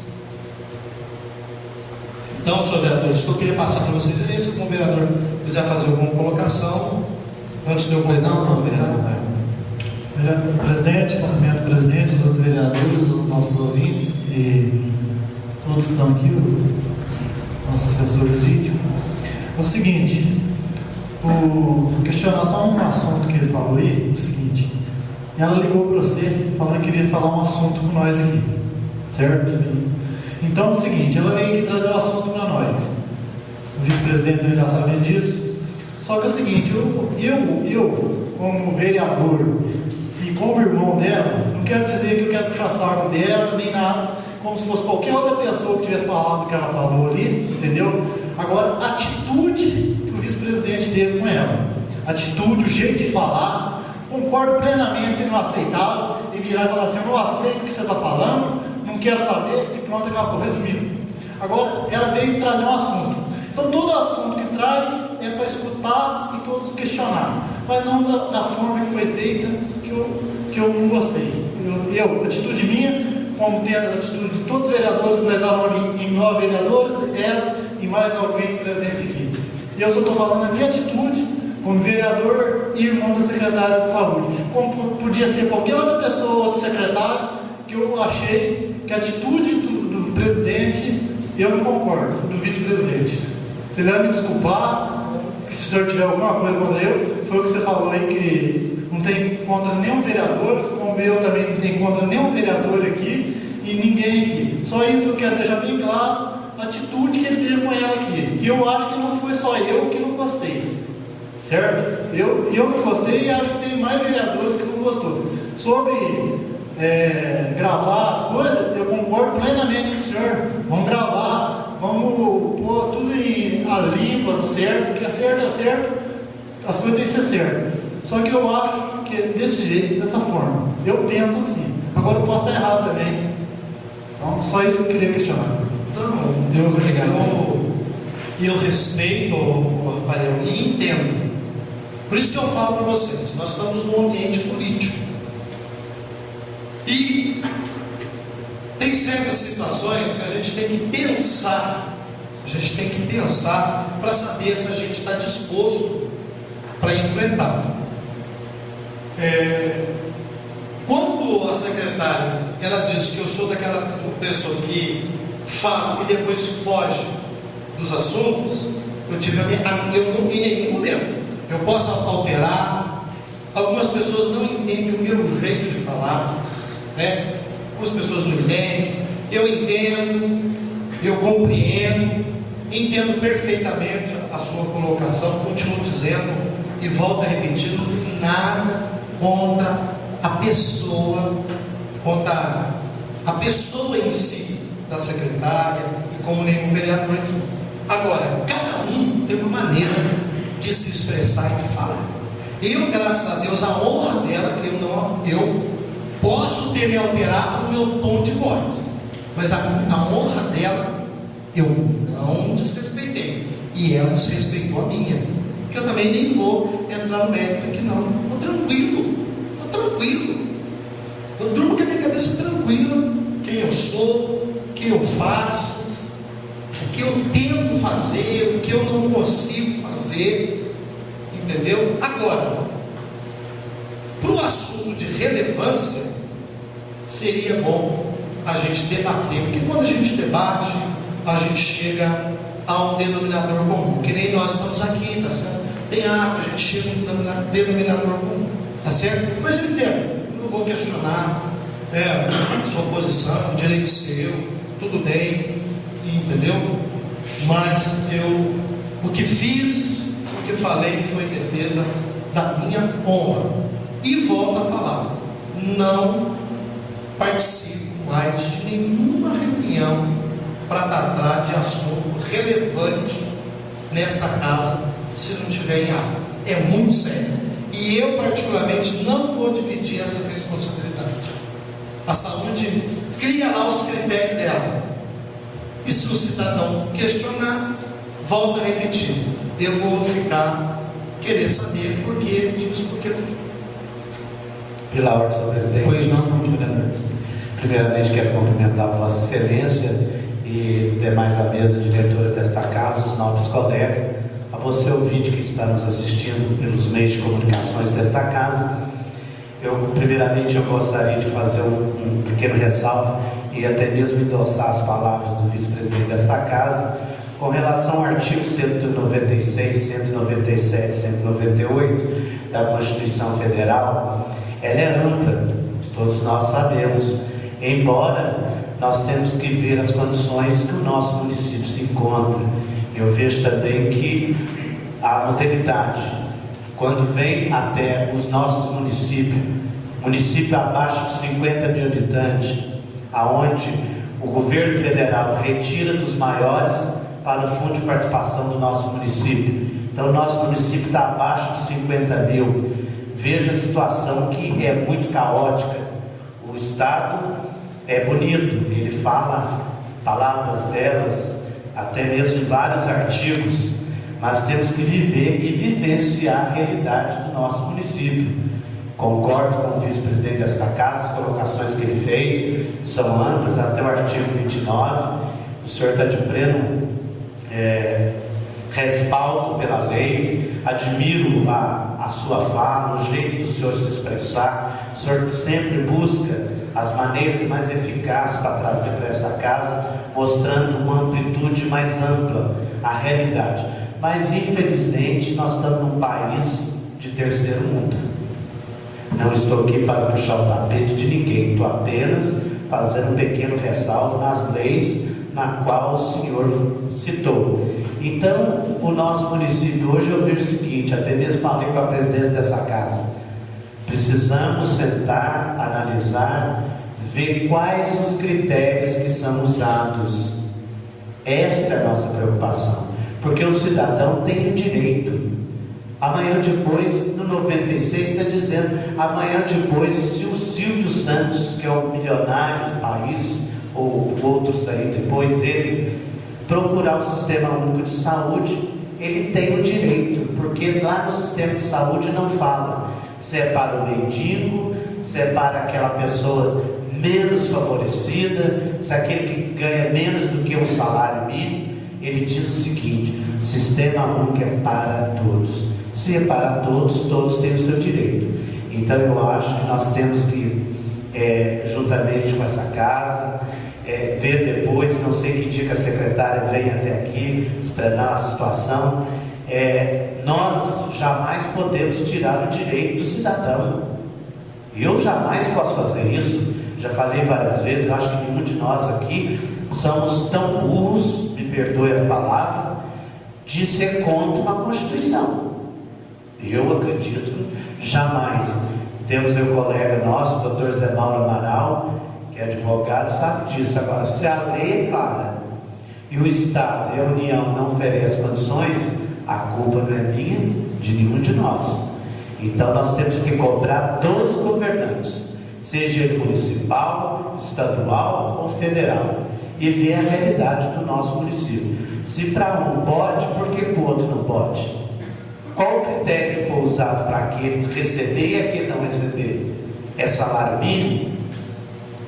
Então, senhores vereadores, o que eu queria passar para vocês é isso. Se algum vereador quiser fazer alguma colocação antes de eu voltar. Não, vereador. Presidente, cumprimento o presidente, os outros vereadores, os nossos ouvintes e todos que estão aqui, o nosso assessor jurídico. É o seguinte, questionar só um assunto que ele falou aí, o seguinte: ela ligou para você falando que queria falar um assunto com nós aqui, certo? Então é o seguinte, ela veio aqui trazer o assunto para nós. O vice-presidente já sabia disso. Só que é o seguinte, eu como vereador e como irmão dela, não quero dizer que eu quero puxar saco dela, nem nada, como se fosse qualquer outra pessoa que tivesse falado o que ela falou ali, entendeu? Agora, a atitude que o vice-presidente teve com ela, a atitude, o jeito de falar, concordo plenamente, se não aceitava, e virar e falar assim: eu não aceito o que você está falando, não quero saber, e pronto, acabou, resumindo. Agora, ela veio trazer um assunto. Então, todo assunto que traz é para escutar e todos questionar, mas não da forma que foi feita, que eu não gostei. A atitude minha, como tem a atitude de todos os vereadores que levaram ali em 9 vereadores, ela e mais alguém presente aqui. E eu só estou falando a minha atitude como vereador e irmão da secretária de saúde. Como podia ser qualquer outra pessoa, outro secretário, que eu achei que a atitude do presidente, eu não concordo, do vice-presidente. Você vai me desculpar, que se o senhor tiver alguma coisa contra eu, foi o que você falou aí, que não tem contra nenhum vereador, como eu também não tenho contra nenhum vereador aqui, e ninguém aqui. Só isso que eu quero deixar bem claro, a atitude que ele teve com ela aqui, que eu acho que não foi só eu que não gostei, certo? Eu não gostei e acho que tem mais vereadores que não gostou. Sobre gravar as coisas, eu concordo plenamente com o senhor. Vamos gravar, vamos pôr tudo a limpa, certo, porque é certo, as coisas têm que ser certas. Só que eu acho que é desse jeito, dessa forma. Eu penso assim. Agora eu posso estar errado também. Então, só isso que eu queria questionar. Não, eu respeito, Rafael, e entendo. Por isso que eu falo para vocês, nós estamos num ambiente político. E tem certas situações que a gente tem que pensar, para saber se a gente está disposto para enfrentar. Quando a secretária, ela disse que eu sou daquela pessoa que fala e depois foge dos assuntos, eu não, em nenhum momento, eu posso alterar. Algumas pessoas não entendem o meu jeito de falar, né? Algumas pessoas não entendem. Eu entendo, eu compreendo, entendo perfeitamente a sua colocação. Continuo dizendo e volto a repetir, não tem nada contra a pessoa, contra a pessoa em si, da secretária, e como nenhum vereador aqui. Agora, cada um tem uma maneira de se expressar e de falar. Eu, graças a Deus, a honra dela, que eu posso ter me alterado no meu tom de voz, mas a honra dela eu não desrespeitei, e ela desrespeitou a minha, que eu também nem vou entrar no mérito aqui não. Estou tranquilo, eu durmo com a minha cabeça tranquila, quem eu sou, o que eu faço, o que eu tento fazer, o que eu não consigo fazer, entendeu? Agora, para o assunto de relevância, seria bom a gente debater, porque quando a gente debate, a gente chega a um denominador comum, que nem nós estamos aqui, tá certo? Tem a gente chega a um denominador comum, tá certo? Mas eu entendo, eu não vou questionar sua posição, direito seu, tudo bem, entendeu? Mas o que fiz, o que falei foi em defesa da minha honra. E volto a falar, não participo mais de nenhuma reunião para tratar de assunto relevante nesta casa, se não tiver em ato. É muito sério. E eu, particularmente, não vou dividir essa responsabilidade. A saúde cria lá os critérios dela. E se o cidadão questionar, volto a repetir, eu vou querer saber por que disso, por que daquilo. Pela ordem, senhor presidente. Pois não, muito vereador. Primeiramente, quero cumprimentar a Vossa Excelência e demais a mesa diretora desta casa, os nobres colegas, a você ouvinte que está nos assistindo pelos meios de comunicações desta casa. Primeiramente, eu gostaria de fazer um pequeno ressalvo e até mesmo endossar as palavras do vice-presidente desta casa com relação ao artigo 196, 197, 198 da Constituição Federal. Ela é ampla, todos nós sabemos, embora nós temos que ver as condições que o nosso município se encontra. Eu vejo também que a modalidade, quando vem até os nossos município abaixo de 50 mil habitantes, aonde o governo federal retira dos maiores para o fundo de participação do nosso município. Então, o nosso município está abaixo de 50 mil. Veja a situação que é muito caótica. O Estado é bonito, ele fala palavras belas, até mesmo em vários artigos, mas temos que viver e vivenciar a realidade do nosso município. Concordo com o vice-presidente desta casa, as colocações que ele fez são amplas, até o artigo 29. O senhor está de pleno respaldo pela lei. Admiro a sua fala, o jeito do senhor se expressar, o Senhor sempre busca as maneiras mais eficazes para trazer para essa casa, mostrando uma amplitude mais ampla, a realidade. Mas infelizmente nós estamos num país de terceiro mundo. Não estou aqui para puxar o tapete de ninguém, estou apenas fazendo um pequeno ressalvo nas leis na qual o Senhor citou. Então, o nosso município hoje, eu vejo o seguinte, até mesmo falei com a presidência dessa casa, precisamos sentar, analisar, ver quais os critérios que são usados. Esta é a nossa preocupação, porque o cidadão tem o direito. Amanhã depois, no 96 está dizendo, amanhã depois, se o Silvio Santos, que é o milionário do país, ou outros aí depois dele, procurar o Sistema Único de Saúde, ele tem o direito, porque lá no sistema de saúde não fala se é para o mendigo, se é para aquela pessoa menos favorecida, se é aquele que ganha menos do que um salário mínimo. Ele diz o seguinte: Sistema Único é para todos. Se é para todos, todos têm o seu direito. Então eu acho que nós temos que, juntamente com essa casa, ver depois, não sei que dia que a secretária vem até aqui explanar a situação. Nós jamais podemos tirar o direito do cidadão. Eu jamais posso fazer isso. Já falei várias vezes, eu acho que nenhum de nós aqui somos tão burros, me perdoe a palavra, de ser contra uma Constituição. Eu acredito, jamais. Temos um colega nosso, o Dr. Zé Mauro Amaral, que é advogado, sabe disso. Agora, se a lei é clara e o Estado e a União não oferecem condições, a culpa não é minha, de nenhum de nós. Então nós temos que cobrar todos os governantes, seja ele municipal, estadual ou federal, e ver a realidade do nosso município. Se para um pode, por que o outro não pode? Qual o critério for usado para aquele receber e aquele não receber? É salário mínimo?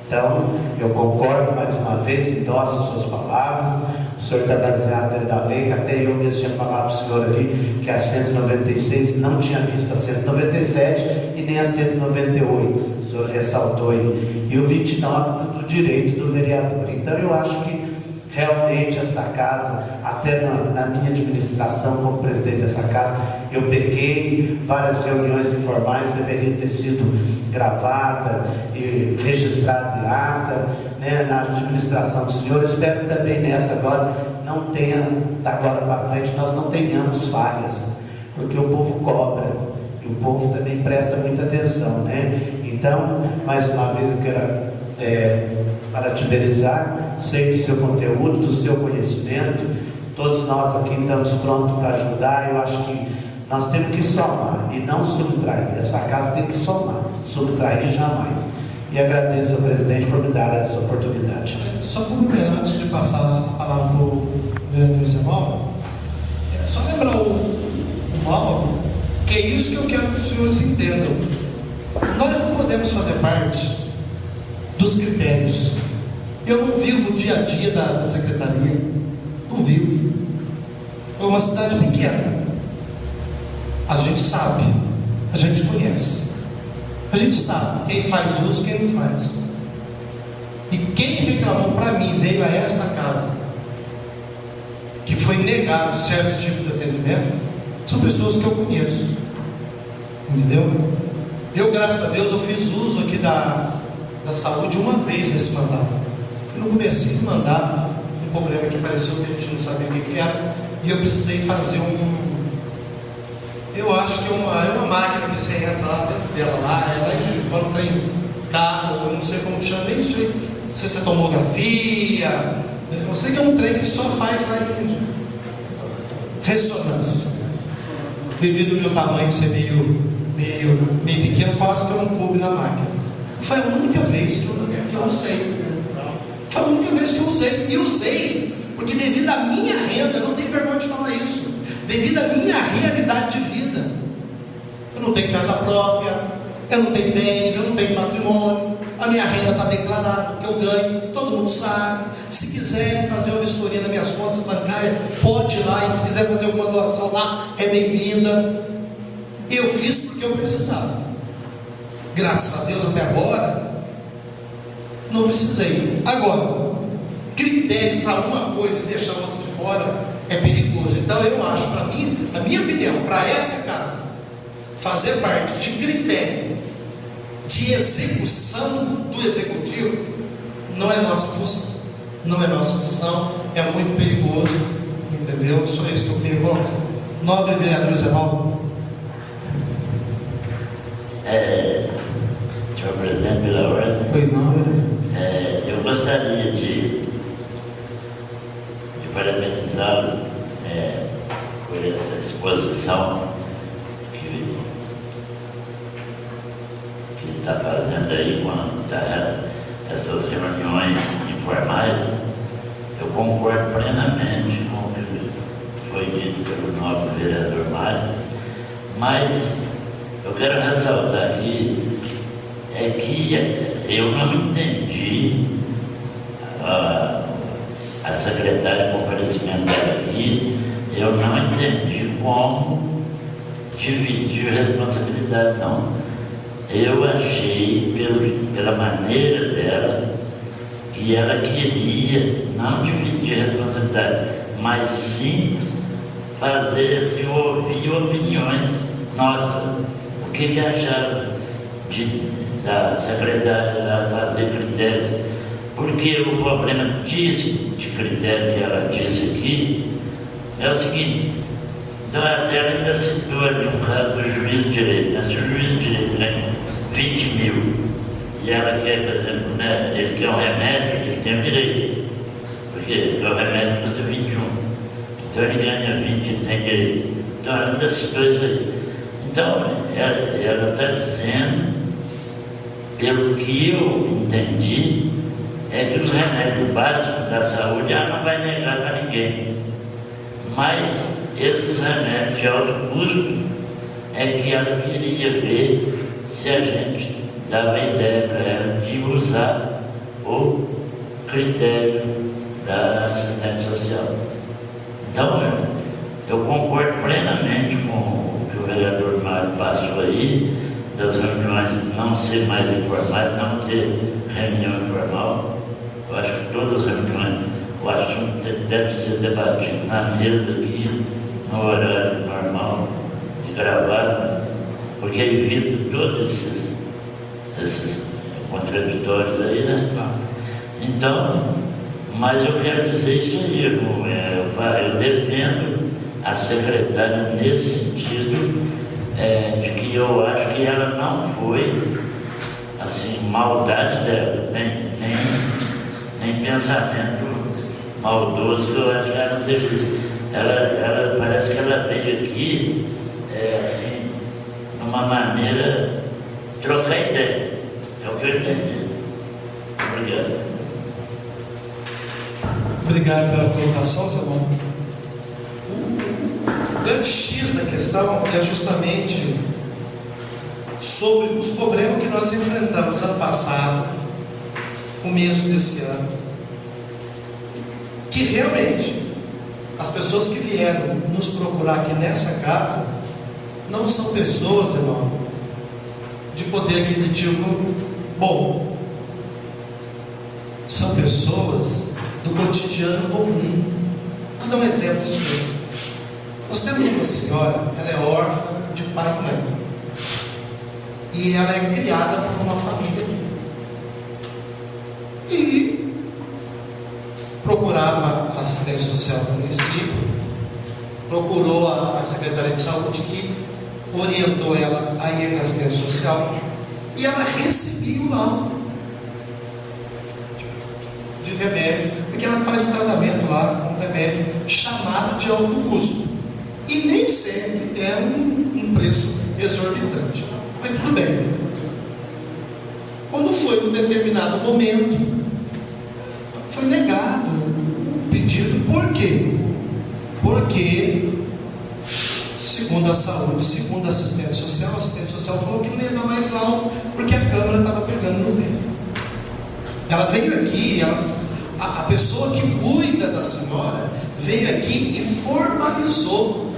Então, eu concordo mais uma vez, endosso suas palavras. O senhor está baseado dentro da lei, que até eu mesmo tinha falado para o senhor ali, que a 196 não tinha visto a 197 e nem a 198, o senhor ressaltou aí, e o 29 do direito do vereador. Então eu acho que realmente esta casa, até na minha administração como presidente dessa casa, eu pequei, várias reuniões informais deveriam ter sido gravadas e registradas em ata, né, na administração do senhor. Eu espero também nessa agora, não tenha, da agora para frente, nós não tenhamos falhas, porque o povo cobra, e o povo também presta muita atenção, né? Então, mais uma vez eu quero parabenizar, sei do seu conteúdo, do seu conhecimento. Todos nós aqui estamos prontos para ajudar. Eu acho que nós temos que somar e não subtrair. Essa casa tem que somar, subtrair jamais. E agradeço ao presidente por me dar essa oportunidade. Só como antes de passar a palavra para o vereador Zé Mauro, só lembrar o Mauro que é isso que eu quero que os senhores entendam. Nós não podemos fazer parte dos critérios. Eu não vivo o dia a dia da secretaria, não vivo. É uma cidade pequena, a gente sabe, a gente conhece, a gente sabe quem faz uso e quem não faz. E quem reclamou para mim, veio a esta casa, que foi negado certos tipos de atendimento, são pessoas que eu conheço, entendeu? Eu, graças a Deus, eu fiz uso aqui da saúde uma vez nesse mandato. Foi no começo do mandato, um problema que apareceu que a gente não sabia o que era, e eu precisei fazer eu acho que é uma máquina que você entra lá dentro dela, ela é de fora, um trem caro, eu não sei como chama, nem sei, não sei se é tomografia, eu sei que é um trem que só faz lá em ressonância. Devido ao meu tamanho ser meio pequeno, quase que eu não coube na máquina. Foi a única vez que eu usei. Foi a única vez que eu usei. E usei porque, devido à minha renda, eu não tenho vergonha de falar isso, devido à minha realidade de vida, eu não tenho casa própria, eu não tenho bens, eu não tenho patrimônio, a minha renda está declarada, o que eu ganho, todo mundo sabe. Se quiserem fazer uma vistoria nas minhas contas bancárias, pode ir lá, e se quiser fazer alguma doação lá, é bem-vinda. Eu fiz porque eu precisava. Graças a Deus até agora não precisei. Agora, critério para uma coisa e deixar outra de fora é perigoso. Então eu acho, para mim, a minha opinião, para esta casa fazer parte de critério de execução do executivo não é nossa função. Não é nossa função, é muito perigoso, entendeu? Só isso que eu queria colocar. Nobre vereador Zé Paulo. Senhor presidente, pela ordem. Pois não, vereador. Eu gostaria de parabenizá-lo por essa exposição que está fazendo aí quando essas reuniões informais. Eu concordo plenamente com o que foi dito pelo nobre vereador Mário, mas eu quero ressaltar aqui que eu não entendi a secretária de comparecimento dela aqui, eu não entendi como dividir responsabilidade, não. Eu achei, pela maneira dela, que ela queria não dividir responsabilidade, mas sim fazer assim, ouvir opiniões nossas. O que acharam da secretária fazer critérios? Porque o problema de critério que ela disse aqui é o seguinte: então até ela ainda citou ali um caso do juiz de direito, né? Se o juiz de direito ganha 20 mil e ela quer, por exemplo, né, ele quer um remédio, ele tem o direito, porque o remédio custa 21, então ele ganha 20, ele tem direito. Então ela ainda citou isso aí. Então ela está dizendo, pelo que eu entendi, é que os remédios básicos da saúde ela não vai negar para ninguém, mas esses remédios de alto custo é que ela queria ver se a gente dava ideia para ela de usar o critério da assistência social. Então eu concordo plenamente com o que o vereador Mário passou aí, das reuniões não ser mais informais, não ter reunião informal. Eu acho que todas as reuniões, o assunto deve ser debatido na mesa aqui, no horário normal, de gravado, porque evita todos esses contraditórios aí, né? Então, mas eu quero dizer isso aí, eu defendo a secretária nesse sentido, de que eu acho que ela não foi, assim, maldade dela, nem pensamento maldoso, que eu acho que ela não teve. Ela parece que ela veio aqui, assim, numa maneira de trocar ideia. É o que eu entendi. Obrigado. Obrigado pela colocação, Zé Bom. O grande X da questão é justamente sobre os problemas que nós enfrentamos ano passado, começo desse ano, que realmente as pessoas que vieram nos procurar aqui nessa casa não são pessoas, irmão, de poder aquisitivo bom. São pessoas do cotidiano comum. Vou dar um exemplo disso. Nós temos uma senhora, ela é órfã de pai e mãe, e ela é criada por uma família aqui, e procurava assistência social do município, procurou a Secretaria de Saúde, que orientou ela a ir na assistência social, e ela recebia o laudo de remédio, porque ela faz um tratamento lá com um remédio chamado de alto custo, e nem sempre é um preço exorbitante, mas tudo bem. Quando foi num determinado momento, foi negado o pedido. Por quê? Porque, segundo a saúde, segundo a assistente social falou que não ia dar mais laudo, porque a Câmara estava pegando no meio. Ela veio aqui, a pessoa que cuida da senhora veio aqui e formalizou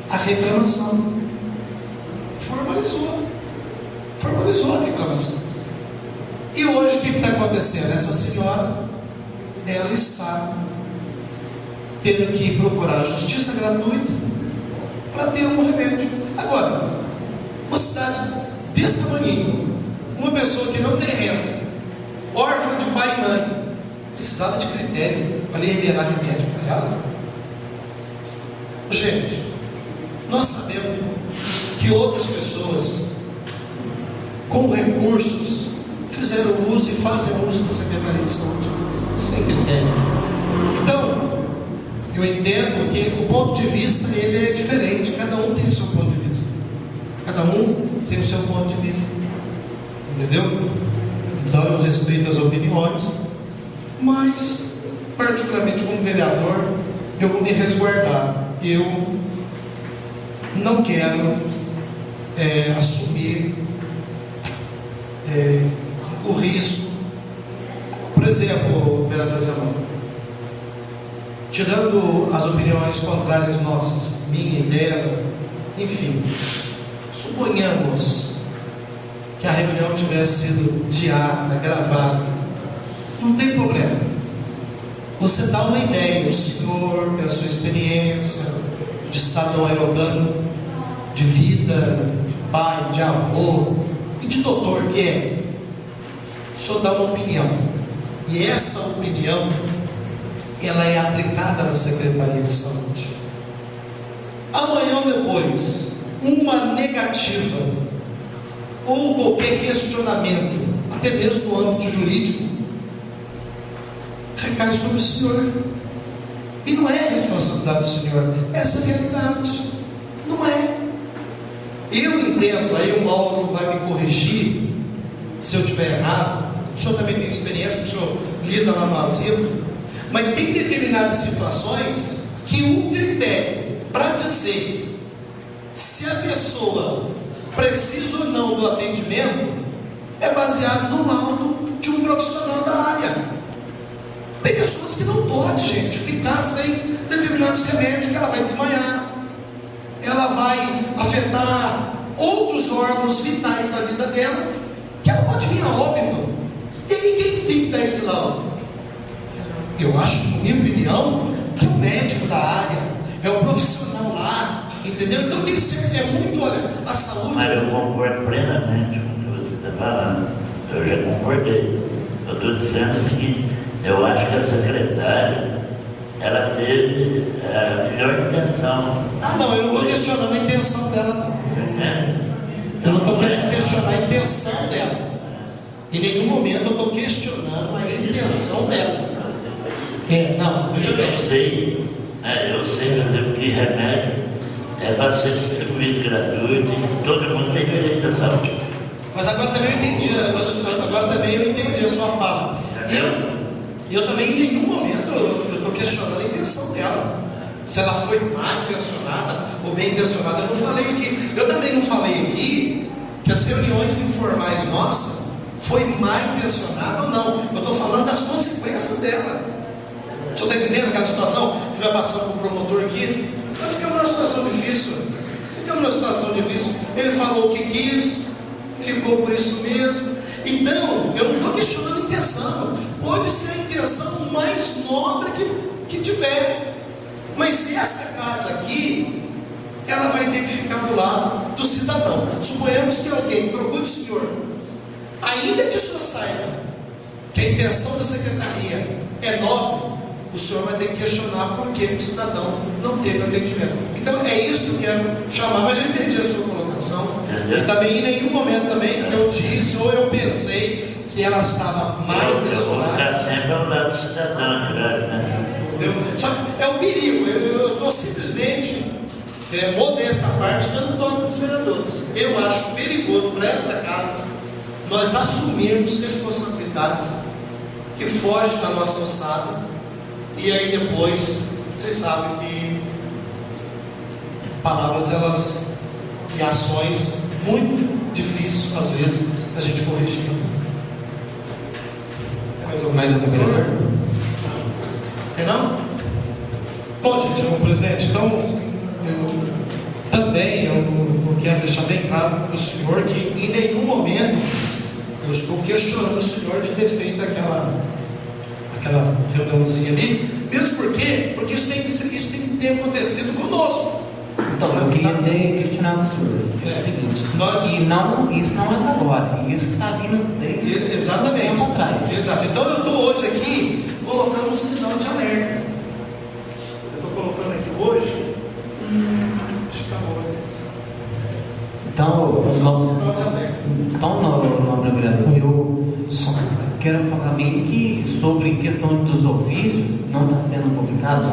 a reclamação. Formalizou a reclamação. reclamação. E hoje o que está acontecendo? Essa senhora, ela está tendo que procurar justiça gratuita para ter um remédio. Agora, uma cidade desse tamanho, uma pessoa que não tem renda, órfã de pai e mãe, precisava de critério para liberar remédio para ela? Gente, nós sabemos que outras pessoas com recursos fizeram uso e fazem uso da Secretaria de Saúde sem critério. Então, eu entendo que o ponto de vista ele é diferente, cada um tem o seu ponto de vista, cada um tem o seu ponto de vista, entendeu? Então eu respeito as opiniões, mas particularmente como vereador eu vou me resguardar. Eu não quero assumir o risco. Por exemplo, vereador Zamão, tirando as opiniões contrárias nossas, minha e dela, enfim, suponhamos que a reunião tivesse sido diada, gravada, não tem problema. Você dá uma ideia, o senhor, pela sua experiência de cidadão aerobano, de vida, de pai, de avô e de doutor que é, o senhor dá uma opinião, e essa opinião ela é aplicada na Secretaria de Saúde. Amanhã ou depois, uma negativa ou qualquer questionamento, até mesmo no âmbito jurídico, recai sobre o senhor. E não é responsabilidade do senhor, essa é a realidade. Não é. Eu entendo, aí o Mauro vai me corrigir se eu estiver errado. O senhor também tem experiência, porque o senhor lida lá no asilo. Mas tem determinadas situações que o critério para dizer se a pessoa precisa ou não do atendimento é baseado no laudo de um profissional da área. Tem pessoas que não podem, gente, ficar sem determinados remédios, que ela vai desmaiar, ela vai afetar outros órgãos vitais da vida dela, que ela pode vir a óbito. E aí quem tem que dar esse laudo? Eu acho, na minha opinião, que é o médico da área, é o profissional lá, entendeu? Então tem que ser, é muito, olha, a saúde... Mas eu concordo plenamente com o que você está falando, eu já concordei. Eu estou dizendo o seguinte, eu acho que a secretária, ela teve a melhor intenção. Ah, não, eu não estou questionando a intenção dela, não. Eu não estou querendo questionar a intenção dela. Em nenhum momento eu estou questionando a intenção dela. Não, veja bem. Eu sei, por exemplo, que remédio é para ser distribuído gratuito e todo mundo tem direito à saúde. Mas agora também eu entendi a sua fala. Eu também em nenhum momento eu estou questionando a intenção dela. Se ela foi mal intencionada ou bem intencionada, eu não falei aqui. Eu também não falei aqui que as reuniões informais nossas foi mal intencionada ou não. Eu estou falando das consequências dela. O senhor está entendendo aquela situação que nós passamos com o promotor aqui? Nós ficamos numa situação difícil. Ele falou o que quis, ficou por isso mesmo. Então, eu não estou questionando a intenção. Pode ser a intenção mais nobre que tiver. Mas essa casa aqui, ela vai ter que ficar do lado do cidadão. Suponhamos que alguém procure o senhor, ainda que o senhor saiba que a intenção da secretaria é nobre, o senhor vai ter que questionar por que o cidadão não teve atendimento. Então é isso que eu quero chamar, mas eu entendi a sua colocação. E também em nenhum momento também eu disse ou eu pensei que ela estava mal intencionada. Eu vou ficar sempre ao lado do cidadão, né? Só que é o perigo. Eu estou simplesmente, modesta parte, dando toque para os vereadores. Eu acho perigoso para essa casa nós assumirmos responsabilidades que fogem da nossa alçada, e aí depois vocês sabem que palavras e ações muito difíceis às vezes a gente corrigir. Mais algum vereador? Não? Bom, gente, presidente, então eu quero deixar bem claro para o senhor que em nenhum momento Eu estou questionando o senhor de ter feito aquela reuniãozinha ali, mesmo porque isso tem que ter acontecido conosco. Então, eu queria ter questionado o senhor. É o seguinte, isso não é agora, isso está vindo desde exatamente tempo atrás. Exato. Então eu estou hoje aqui colocando um sinal de alerta. Eu estou colocando aqui hoje. Deixa eu acabar aqui. Então, nobre vereador, eu quero falar bem que sobre questão dos ofícios não está sendo publicado,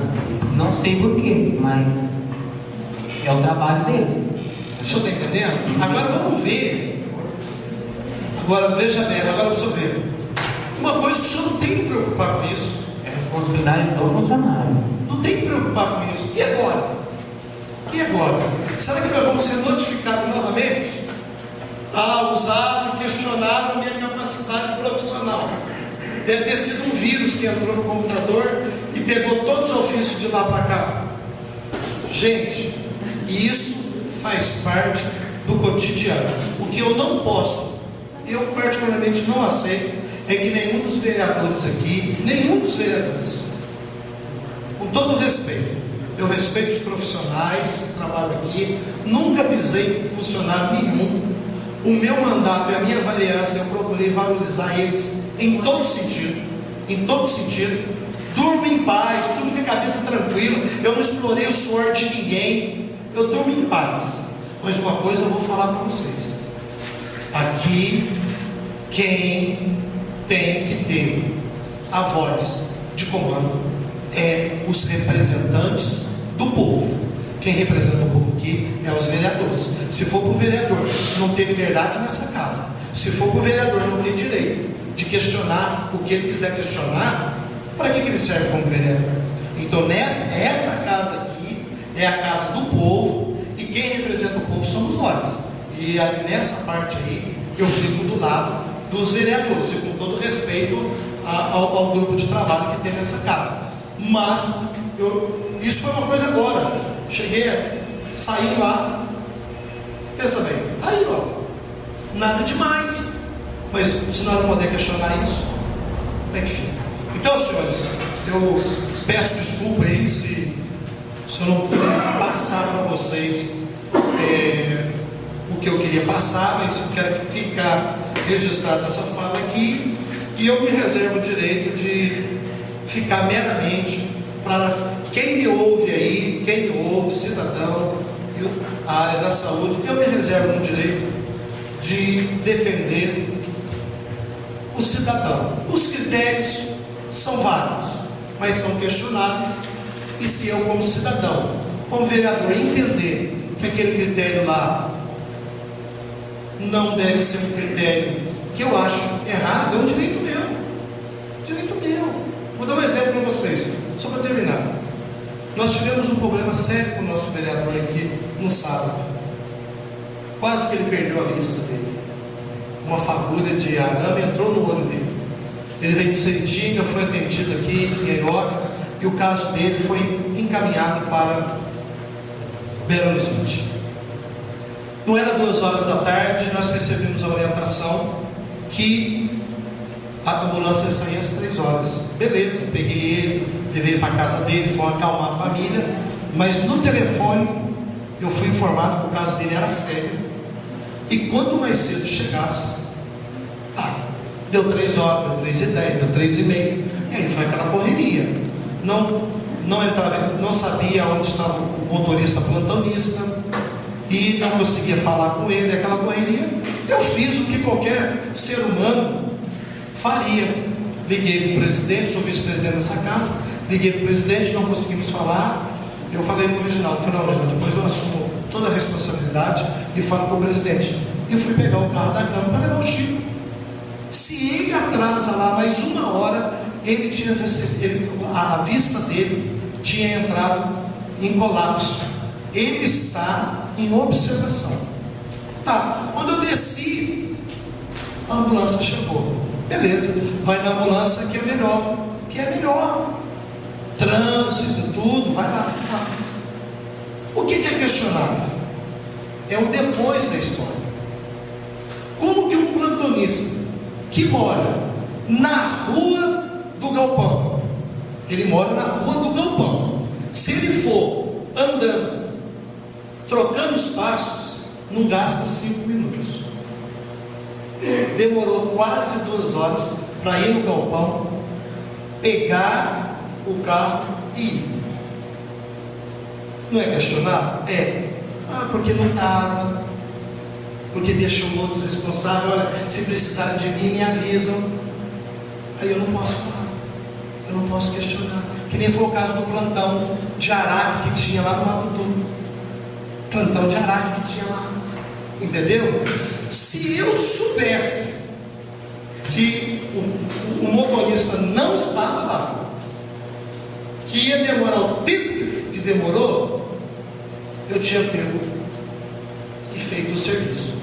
não sei porquê, mas é o trabalho deles. O senhor está entendendo? Agora vamos ver. Agora veja bem, agora você vê. Uma coisa que o senhor não tem que preocupar com isso. É responsabilidade do funcionário. Não tem que preocupar com isso. E agora? E agora? Será que nós vamos ser notificados novamente a usar e questionar a minha capacidade profissional? Deve ter sido um vírus que entrou no computador e pegou todos os ofícios de lá para cá. Gente, isso faz parte do cotidiano. O que eu não posso, eu particularmente não aceito, é que nenhum dos vereadores aqui, com todo respeito, eu respeito os profissionais que trabalham aqui, nunca pisei em funcionário nenhum. O meu mandato e a minha variância, eu procurei valorizar eles em todo sentido, durmo em paz, tudo com a cabeça tranquila, eu não explorei o suor de ninguém, eu durmo em paz. Mas uma coisa eu vou falar para vocês, aqui quem tem que ter a voz de comando é os representantes do povo. Quem representa o povo aqui é os vereadores. Se for para o vereador não ter liberdade nessa casa, se for para o vereador não ter direito de questionar o que ele quiser questionar, para que ele serve como vereador? Então essa casa aqui é a casa do povo, e quem representa o povo somos nós. E nessa parte aí eu fico do lado dos vereadores, e com todo respeito ao grupo de trabalho que tem nessa casa. Mas isso foi uma coisa agora. Cheguei, saí lá, pensa bem, aí ó, nada demais, mas se nós não poder questionar isso, como é que fica? Então, senhores, eu peço desculpa aí se eu não puder passar para vocês o que eu queria passar, mas eu quero ficar registrado essa fala aqui, e eu me reservo o direito de ficar meramente para quem me ouve aí, quem me ouve, cidadão, e a área da saúde, eu me reservo o direito de defender o cidadão. Os critérios são vários, mas são questionáveis, e se eu, como cidadão, como vereador, entender que aquele critério lá não deve ser um critério que eu acho errado, é um direito meu. Vou dar um exemplo para vocês, só para terminar. Nós tivemos um problema sério com o nosso vereador aqui no sábado. Quase que ele perdeu a vista dele. Uma fagulha de arame entrou no olho dele. Ele veio de Seritinga, foi atendido aqui em Heródoto, e o caso dele foi encaminhado para Belo Horizonte. Não era 2h da tarde, nós recebemos a orientação que a ambulância saía às 3h. Beleza, peguei ele, levei ele para a casa dele, foi acalmar a família, mas no telefone eu fui informado que o caso dele era sério, e quanto mais cedo chegasse, deu 3h, deu 3h10, deu 3h30, e aí foi aquela correria. Não entrava, não sabia onde estava o motorista plantonista, e não conseguia falar com ele, aquela correria. Eu fiz o que qualquer ser humano faria. Liguei para o presidente, sou vice-presidente dessa casa, liguei para o presidente, não conseguimos falar. Eu falei para o Reginaldo, depois eu assumo toda a responsabilidade e falo para o presidente. E fui pegar o carro da Câmara para levar o Chico. Se ele atrasa lá mais 1 hora, ele tinha recebido, a vista dele tinha entrado em colapso. Ele está em observação. Quando eu desci, a ambulância chegou. Beleza, vai na ambulância que é melhor. Trânsito, tudo, vai lá. O que é questionável? É o depois da história. Como que um plantonista que mora na rua do galpão. Ele mora na rua do galpão. Se ele for andando, trocando os passos, não gasta 5 minutos. Demorou quase 2 horas para ir no galpão, pegar o carro e ir. Não é questionável? É. Porque não estava, porque deixou o outro responsável. Olha, se precisarem de mim, me avisam. Aí eu não posso falar, eu não posso questionar. Que nem foi o caso do plantão de Araque que tinha lá no Matutu. Plantão de Araque que tinha lá. Entendeu? Se eu soubesse que o motorista não estava lá, que ia demorar o tempo que demorou, eu tinha pego e feito o serviço.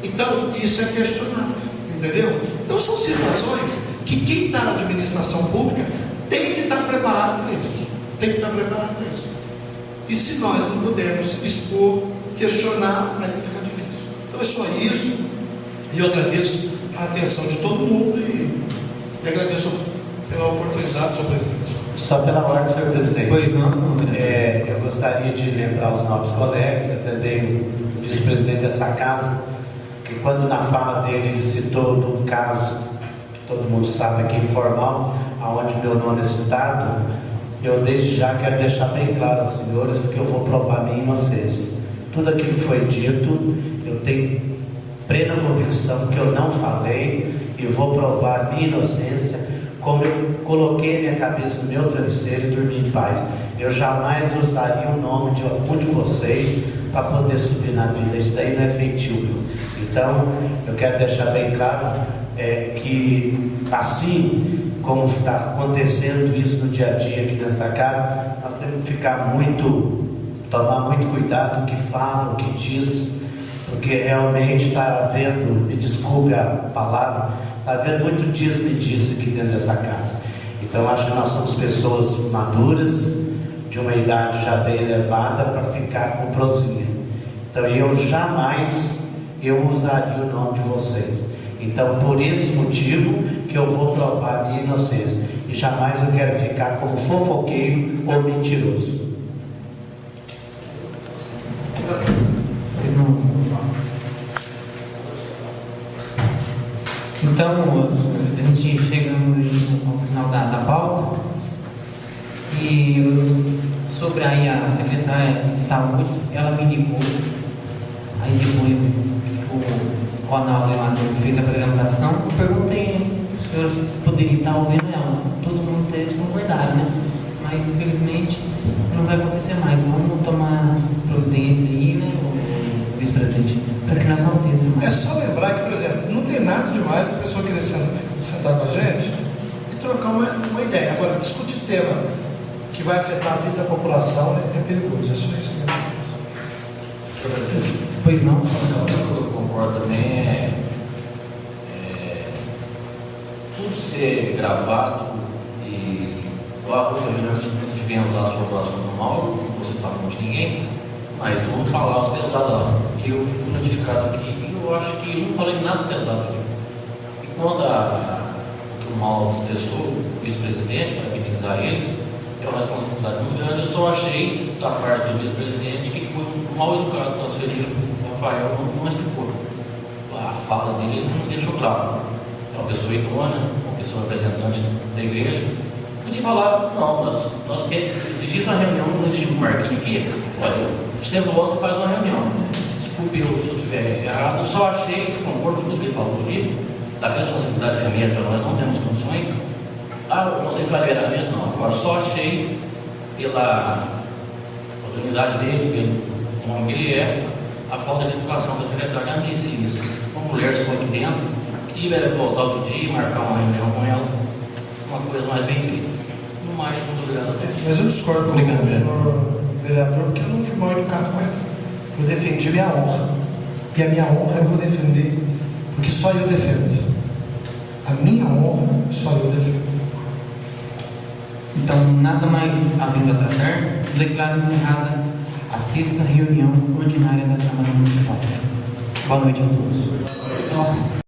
Então, isso é questionável, entendeu? Então, são situações que quem está na administração pública tem que estar preparado para isso. Tem que estar preparado para isso. E se nós não pudermos expor, questionar, aí fica difícil. Então, é só isso. E eu agradeço a atenção de todo mundo e agradeço pela oportunidade, senhor presidente. Só pela ordem, senhor presidente. Pois não. Eu gostaria de lembrar os nobres colegas, e também o vice-presidente dessa casa, que quando na fala dele ele citou de um caso, que todo mundo sabe aqui, informal, aonde o meu nome é citado, eu desde já quero deixar bem claro aos senhores que eu vou provar minha inocência. Tudo aquilo que foi dito, eu tenho plena convicção que eu não falei e vou provar minha inocência, como eu coloquei minha cabeça no meu travesseiro e dormi em paz. Eu jamais usaria o nome de algum de vocês para poder subir na vida. Isso daí não é feitio meu. Então, eu quero deixar bem claro que assim como está acontecendo isso no dia a dia aqui nessa casa, nós temos que tomar muito cuidado o que fala, o que diz, porque realmente está havendo, me desculpe a palavra, está havendo muito diz-me-diz aqui dentro dessa casa. Então acho que nós somos pessoas maduras, de uma idade já bem elevada, para ficar com prosinha. Então eu jamais usaria o nome de vocês. Então por esse motivo que eu vou provar a minha inocência, e jamais eu quero ficar como fofoqueiro ou mentiroso. Então, a gente chegamos ao final da pauta e sobre aí a secretária de saúde, ela me ligou, aí depois o Ronaldo fez a apresentação, eu perguntei os senhores se poderiam estar ouvindo ela, todo mundo teve concordaram, né? Mas infelizmente não vai acontecer mais, vamos tomar providência aí, né, o vice-presidente, para que não aconteça mais. É só lembrar que, por exemplo, não tem nada demais a pessoa querer sentar com a gente e trocar uma ideia. Agora, discutir tema que vai afetar a vida da população é perigoso, é só isso mesmo. Senhor presidente, Pois não? eu concordo também, tudo ser gravado e eu acho que a gente vendo lá sobre o assunto normal, não vou citar o nome de ninguém, mas vamos falar os pesados lá, que eu fui notificado aqui e eu acho que não falei nada pesado aqui. E quando o mal expressou o vice-presidente, para minimizar eles, é uma responsabilidade muito grande. Eu só achei, da parte do vice-presidente, que foi mal educado com as feridas. O Rafael não explicou. A fala dele não me deixou claro. É uma pessoa idônea, uma pessoa representante da igreja. Podia falar, não, nós exigimos uma reunião, não exigimos um Marquinhos aqui. Olha, você volta e faz uma reunião. Desculpe se eu estiver errado, eu só achei, concordo com tudo que ele falou ali, da responsabilidade da remédio, nós não temos condições. Não sei se vai liberar mesmo, não. Agora, só achei pela oportunidade dele, pelo nome que ele é, a falta de educação da secretária. Não disse isso. Uma mulher foi aqui dentro, que tiver voltar outro dia e marcar uma reunião com ela, uma coisa mais bem feita. No mais, muito obrigado a todos. Mas eu discordo com o senhor vereador, porque eu não fui mal educado com ela. Eu defendi minha honra. E a minha honra eu vou defender, porque só eu defendo. A minha honra, só eu defendo. Então, nada mais havendo a tratar, declaro encerrada a 6ª reunião ordinária da Câmara Municipal. Boa noite a todos.